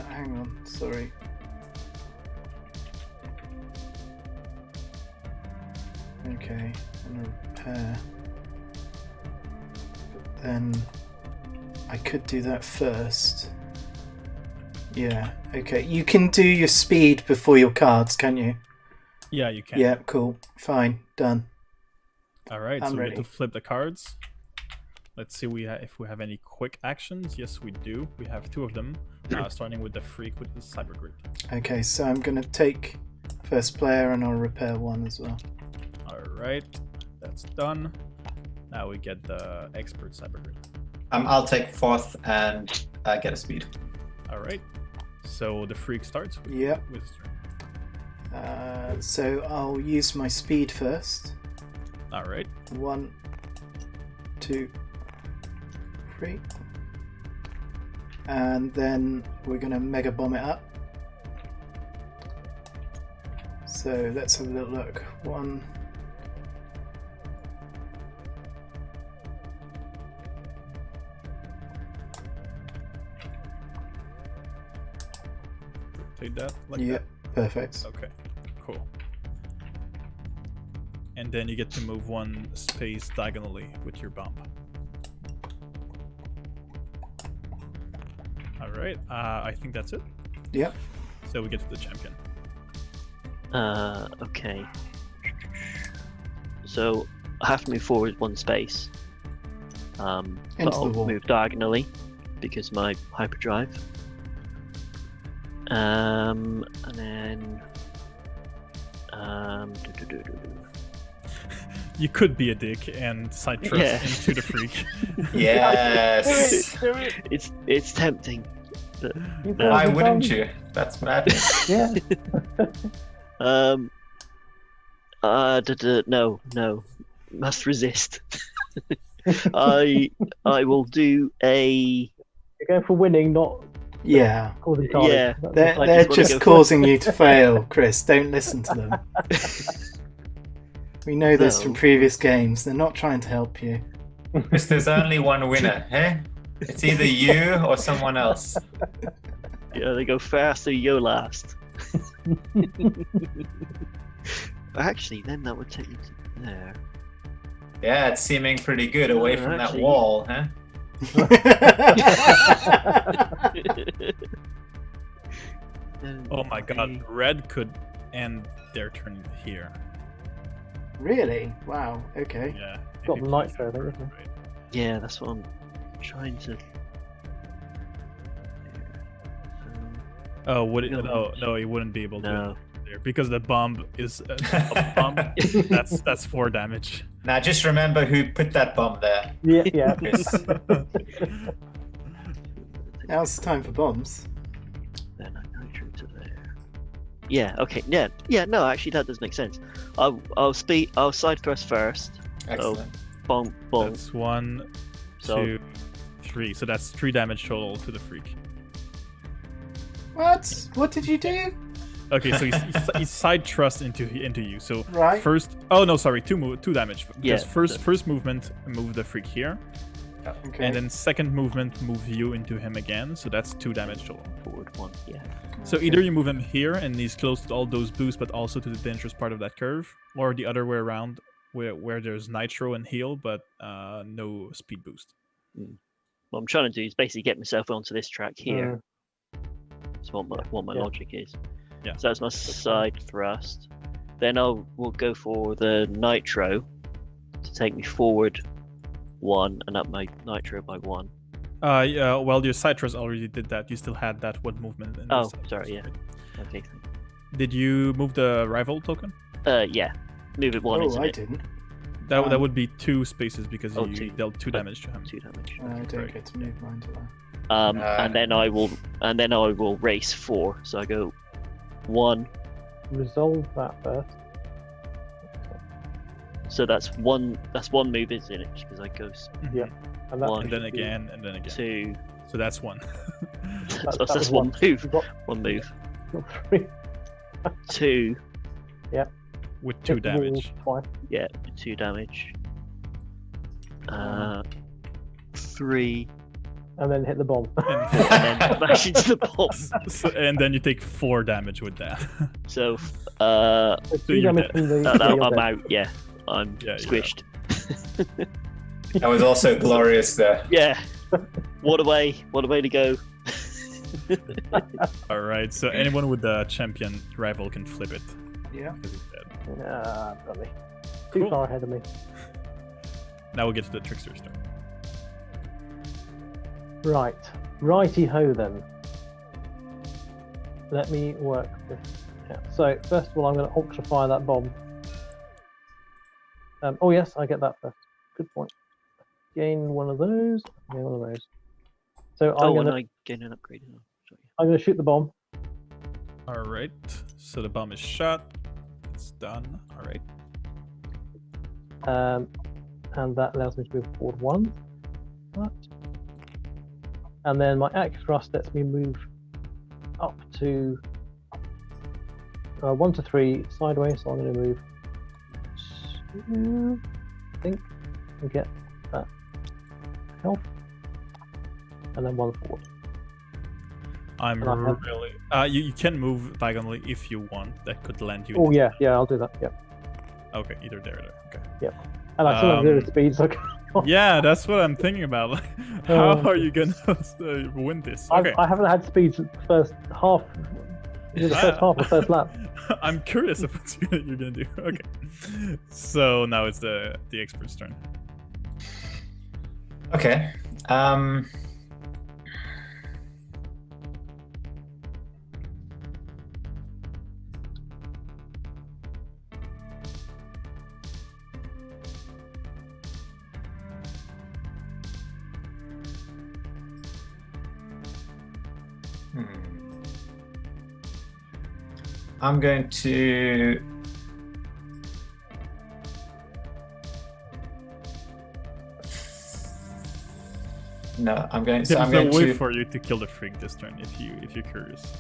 hang on, sorry. Okay, I'm going to repair. But then I could do that first. Yeah, okay. You can do your speed before your cards, can you? Yeah, you can. Yeah, cool. Fine, done. All right, I'm so we ready. get to flip the cards. Let's see if we have any quick actions. Yes, we do. We have 2 of them, starting with the freak with the cyber grid. Okay, so I'm going to take first player and I'll repair 1 as well. All right, that's done. Now we get the expert cyber grid. I'll take 4th and get a speed. All right, so the freak starts with, Yep. with his turn. So I'll use my speed first. All right, 1, 2, 3. And then we're going to mega bomb it up. So let's have a little look. 1. take that like Yep, perfect. that. Okay, cool. And then you get to move 1 space diagonally with your bump. All right, I think that's it. Yep. So we get to the champion. Okay. So I have to move forward 1 space. But Into the I'll wall. move diagonally because my hyperdrive. And then You could be a dick and side trust Yeah. into the freak. Yes. it's tempting. But You No. Why guys are wouldn't dumb. you? That's madness. Yeah. no. Must resist. I will do a. You're going for winning, not Yeah. causing carnage. Yeah. That's They're, I they're just wanna just go for- causing you to fail, Chris. Don't listen to them. We know this No. from previous games. They're not trying to help you. Chris, there's only one winner, eh? It's either you or someone else. Yeah, they go first or you last. Actually, then that would take me to there. Yeah, it's seeming pretty good away from that Actually- wall, huh? Oh my god, red could end their turn here. Really? Wow. Okay. Yeah. Got if the he plays nitro that there, card, isn't it? right? Yeah, that's what I'm trying to. Oh, would it? No. No, he wouldn't be able to No. there because the bomb is a bomb. That's 4 damage. Now just remember who put that bomb there. Yeah. Chris. Now's the time for bombs. Then I nitro to there. Yeah. Okay. Yeah. No, actually, that does make sense. I'll side thrust first. Excellent. Bonk. Bonk. That's 1, So 2, 3. So that's 3 damage total to the freak. What? What did you do? Okay, so he's side thrust into you. So Right. first, oh no, sorry, 2 damage. Yeah, Because first movement, move the freak here, Okay. and then second movement, move you into him again. So that's 2 damage total. forward 1. Yeah. So either you move him here and he's close to all those boosts, but also to the dangerous part of that curve, or the other way around, where there's nitro and heal, but no speed boost. What I'm trying to do is basically get myself onto this track here. Mm. That's what my Yeah. logic is. Yeah. So that's my side thrust. Then we'll go for the nitro to take me forward 1 and up my nitro by 1. Yeah, well, your side thrust already did that. You still had that 1 movement. In the Oh, side sorry, thrust, yeah. right? Okay. Did you move the rival token? Yeah. Move it 1, Oh, isn't I it? didn't. That would be 2 spaces because Oh, you 2. dealt 2 damage to him. 2 damage. I don't Right. get to move mine, do I? And then I will race 4. So I go 1. Resolve that first. So that's one move, isn't it? Because I go Yeah. And that One. And then should be- again, and then again. 2. So that's 1. So that that's was one move. You've got, One move. you've got 3. 2. With 2 Hit the wall damage. Twice. Yeah, 2 damage. 3. And then hit the bomb. And, And then bash into the bomb. and then you take 4 damage with that. So, So 2 you're damage dead. from the. I'm you're dead. out. Yeah, I'm Yeah, you're squished. That was also glorious there. Yeah. What a way to go. Alright, so anyone with the champion rival can flip it. Yeah. Because he's dead. Ah, dummy. Too Cool. far ahead of me. Now we'll get to the trickster's turn. Right. Righty ho then. Let me work this out. So, first of all, I'm going to ultra fire that bomb. Oh, yes, I get that first. Good point. Gain one of those. Gain one of those. So, Oh, I'm and going I gain an upgrade. Oh, to shoot the bomb. Alright, so the bomb is shot. It's done. Alright. And that allows me to move forward 1. That. And then my axe thrust lets me move up to 1 to 3 sideways. So I'm going to move 2, I think, and get that health. And then 1 forward. I'm And I have- really. You can move diagonally if you want. That could land you. Oh, into- yeah, I'll do that. Yeah. Okay, either there or there. Okay. And I still have 0 Um, speed, so Yeah, that's what I'm thinking about. Like, how Oh. are you gonna win this? Okay. I haven't had speed since the first half. The first half, the first lap. I'm curious of what you're gonna do. Okay. So now it's the expert's turn. Okay. I'm going to. No, I'm going. So There's I'm no going way to. for you to kill the freak this turn if you're curious.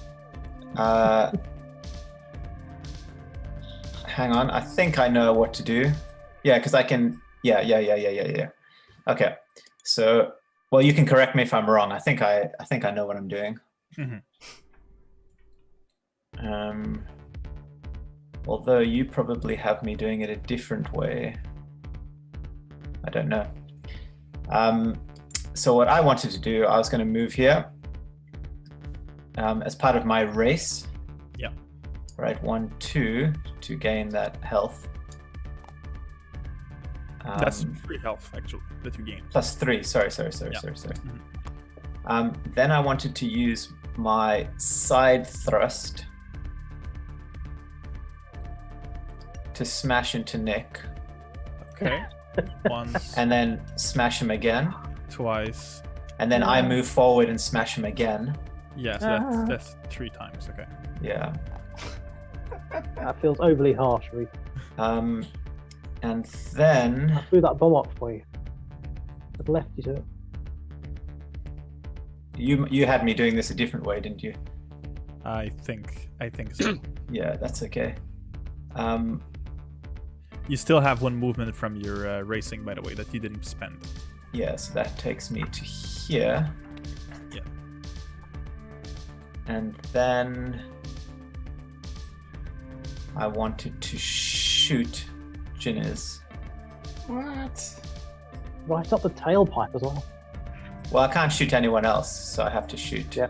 Hang on. I think I know what to do. Yeah, because I can. Yeah. Okay. So, well, you can correct me if I'm wrong. I think I know what I'm doing. Mhm. Although you probably have me doing it a different way. I don't know. So what I wanted to do, I was going to move here as part of my race. Yeah. Right, 1, 2 to gain that health. That's free health, actually, that you gain. +3. Sorry. Then I wanted to use my side thrust to smash into Nick. Okay. Once, And then smash him again. twice. And then I move forward and smash him again. Yeah, so that's 3 times. Okay. Yeah. That feels overly harsh, Reef. And then I threw that bomb up for you. I've left you to it. you had me doing this a different way, didn't you? I think so. Yeah, that's okay. You still have 1 movement from your racing, by the way, that you didn't spend. Yeah, so that takes me to here. Yeah. And then I wanted to shoot Jinniz. What? Right up the tailpipe as well. Well, I can't shoot anyone else, so I have to shoot Yeah.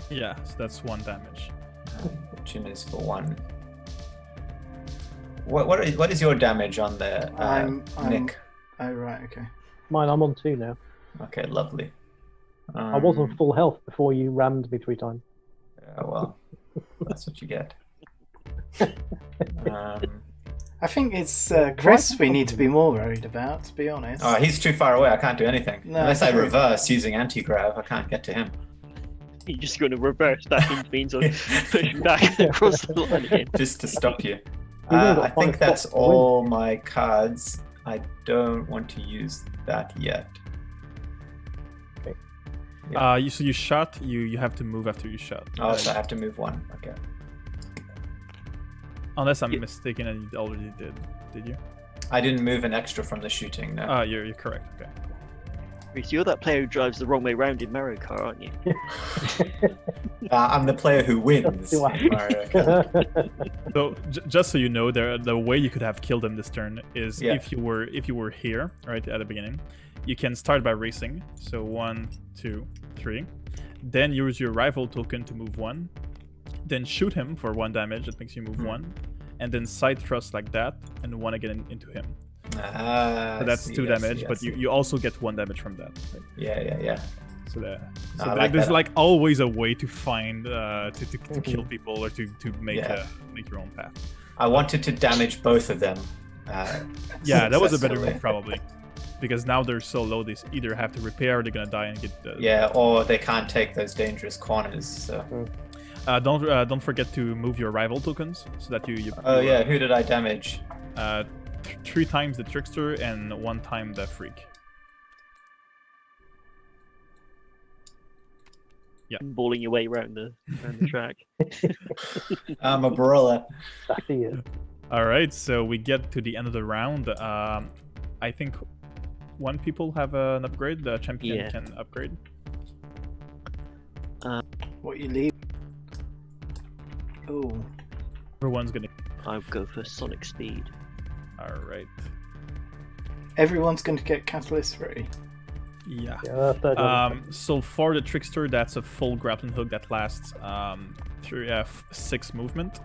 Yeah, so that's 1 damage. Jinniz for 1. What is your damage on the I'm- Nick? Oh, right, okay. Mine, I'm on 2 now. Okay, lovely. I was on full health before you rammed me 3 times. Yeah, well, that's what you get. I think it's Chris we need to be more worried about, to be honest. Oh, he's too far away. I can't do anything. No, Unless I true. reverse using anti-grav, I can't get to him. You're just going to reverse that in means of pushing back across the line again. Just to stop you. You've only got I think 5 that's spots to win. all my cards. I don't want to use that yet. So you shot. You have to move after you shot. Oh, so I have to move 1. Okay. Unless I'm mistaken, and you already did. Did you? I didn't move an extra from the shooting, no. You're correct. Okay. Reece, you're that player who drives the wrong way round in Mario Kart, aren't you? I'm the player who wins. Do I? in Mario Kart. So just so you know, the way you could have killed him this turn is Yeah. if you were here right at the beginning, you can start by racing. So 1, 2, 3. Then use your rival token to move 1. Then shoot him for 1 damage. That makes you move 1. And then side thrust like that, and 1 again into him. So that's 2 damage, but you also get 1 damage from that. Right? Yeah. So I like there's that. like always a way to find to kill people or to make Yeah. make your own path. I wanted to damage both of them. Yeah, that was a better successfully. move probably, because now they're so low they either have to repair or they're gonna die and get. Yeah, or they can't take those dangerous corners. So. Don't forget to move your rival tokens so that you. Oh yeah, who did I damage? 3 times the trickster and 1 time the freak. Yeah. Balling your way around the track. I'm a brawler. Exactly it. All right, so we get to the end of the round. I think 1 people have an upgrade. The champion Yeah. can upgrade. What you leave? Oh, Everyone's gonna. I'll go for Sonic Speed. All right. everyone's going to get Catalyst free. Yeah. Yeah, third one. So for the trickster, that's a full grappling hook that lasts 6 movement.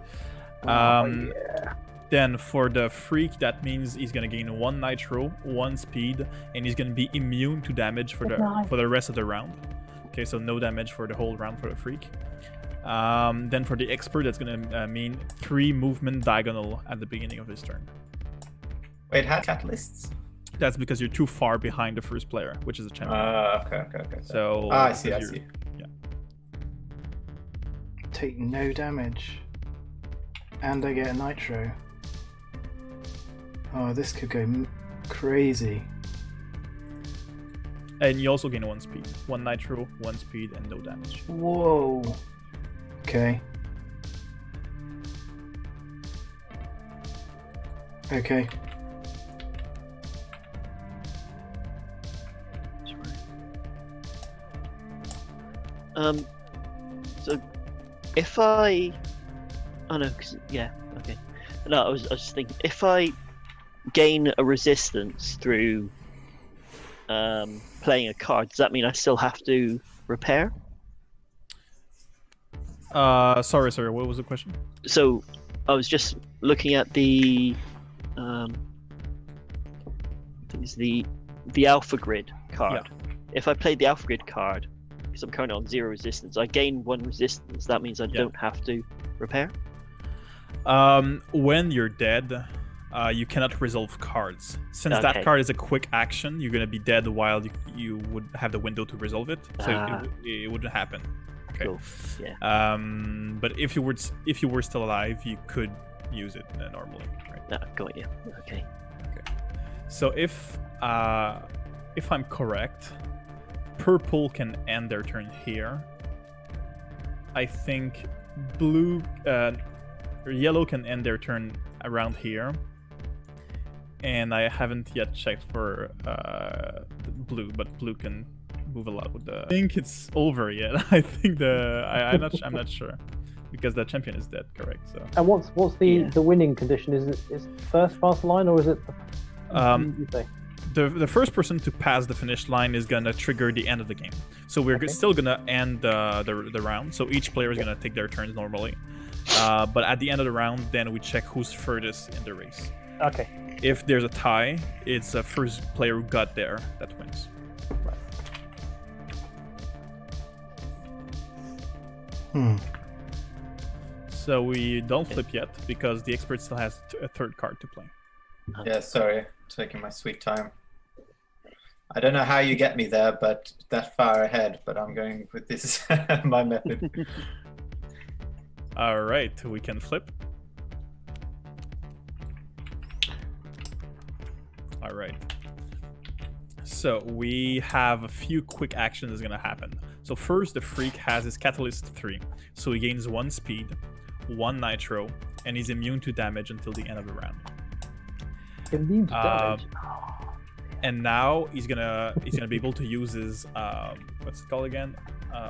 Then for the freak, that means he's gonna gain 1 nitro, 1 speed, and he's gonna be immune to damage for the rest of the round. Okay, so no damage for the whole round for the freak. Then for the expert, that's gonna mean 3 movement diagonal at the beginning of his turn. Wait, how catalysts? That's because you're too far behind the first player, which is a champion. Okay. So I see. because you're- Take no damage. and I get a nitro. Oh, this could go crazy. And you also gain 1 speed. 1 nitro, 1 speed, and no damage. Whoa. Okay. Okay. So if I, oh no, yeah, okay. No, I was just thinking, if I gain a resistance through playing a card, does that mean I still have to repair? Sorry, what was the question? So I was just looking at the Alpha Grid card. Yeah. If I played the Alpha Grid card, because I'm currently on 0 resistance, I gain 1 resistance. That means I don't have to repair? When you're dead, you cannot resolve cards. Since that card is a quick action, you're gonna be dead while you would have the window to resolve it, so it wouldn't happen. Okay. Cool. Yeah. But if you were still alive, you could use it normally. Right? Got you. Okay. So if I'm correct, purple can end their turn here. I think yellow can end their turn around here. And I haven't yet checked for blue, but blue can move a lot with the. I think it's over yet. I think I'm not sure because the champion is dead. Correct. So. And what's the winning condition? Is it first past the line or is it? You say? The first person to pass the finish line is gonna trigger the end of the game. So we're still gonna end the round. So each player is gonna take their turns normally. But at the end of the round, then we check who's furthest in the race. Okay. If there's a tie, it's the first player who got there that wins. Hmm. So we don't flip yet because the expert still has a third card to play. Yeah, sorry, taking my sweet time. I don't know how you get me there, but that far ahead. But I'm going with this my method. All right, we can flip. All right. So we have a few quick actions that's gonna happen. So first, the freak has his Catalyst 3, so he gains 1 speed, 1 nitro, and he's immune to damage until the end of the round. Immune to damage. And now he's gonna be able to use his what's it called again?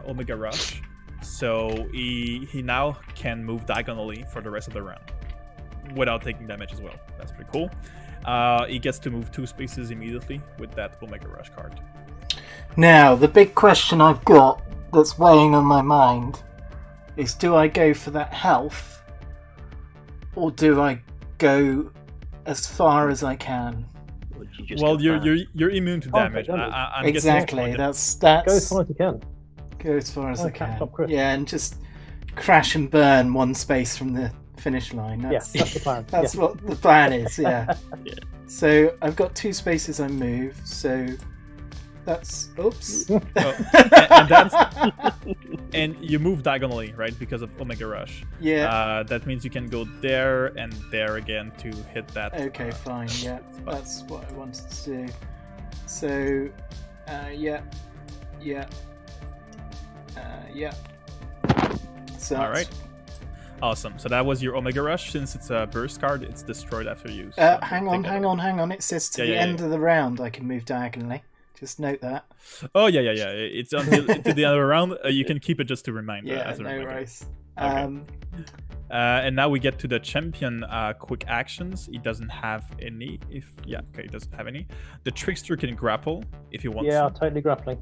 Omega Rush. So he now can move diagonally for the rest of the round without taking damage as well. That's pretty cool. He gets to move 2 spaces immediately with that Omega Rush card. Now, the big question I've got that's weighing on my mind is, do I go for that health or do I go as far as I can? Well, you're immune to damage. I'm exactly. That's go as far as you can. Go as far as I can. Yeah, and just crash and burn 1 space from the finish line. That's the plan. That's what the plan is. Yeah. So I've got 2 spaces I move. So that's oops. And you move diagonally, right? Because of Omega Rush. Yeah. That means you can go there and there again to hit that. Okay, fine. Yeah, that's what I wanted to do. So, yeah. So all right. Awesome. So that was your Omega Rush. Since it's a burst card, it's destroyed after use. Hang on. It says to the end of the round I can move diagonally. Just note that. Oh yeah. It's until to the end of the round. You can keep it just to remind. Yeah, no worries. Okay. And now we get to the champion quick actions. He doesn't have any. He doesn't have any. The trickster can grapple if he wants. Yeah, totally grappling.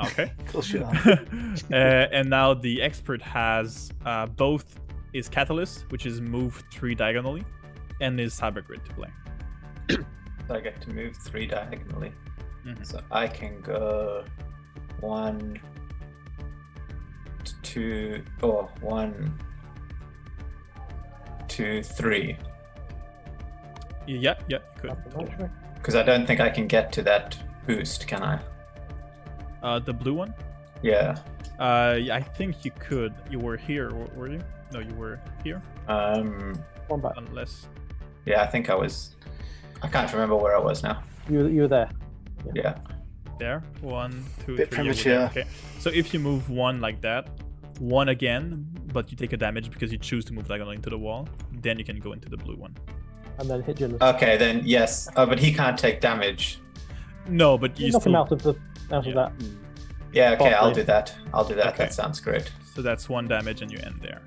Okay. Of course you are. And now the expert has both his catalyst, which is move 3 diagonally, and his cyber grid to play. So I get to move 3 diagonally. Mm-hmm. So I can go 1, 2, 3. Yeah, you could. Because I don't think I can get to that boost, can I? The blue one? Yeah. I think you could. You were here, were you? No, you were here. One back. Unless. Yeah, I think I was. I can't remember where I was now. You were there. Yeah. There. 1, 2, Bit 3. premature. Yeah, we're there. Okay. So if you move 1 like that, 1 again, but you take a damage because you choose to move diagonally into the wall, then you can go into the blue one. And then hit Jim. Okay, then yes. Oh, but he can't take damage. No, but you knock still. him out of that. Yeah, okay, I'll Fine. do that. I'll do that. Okay. That sounds great. So that's 1 damage and you end there.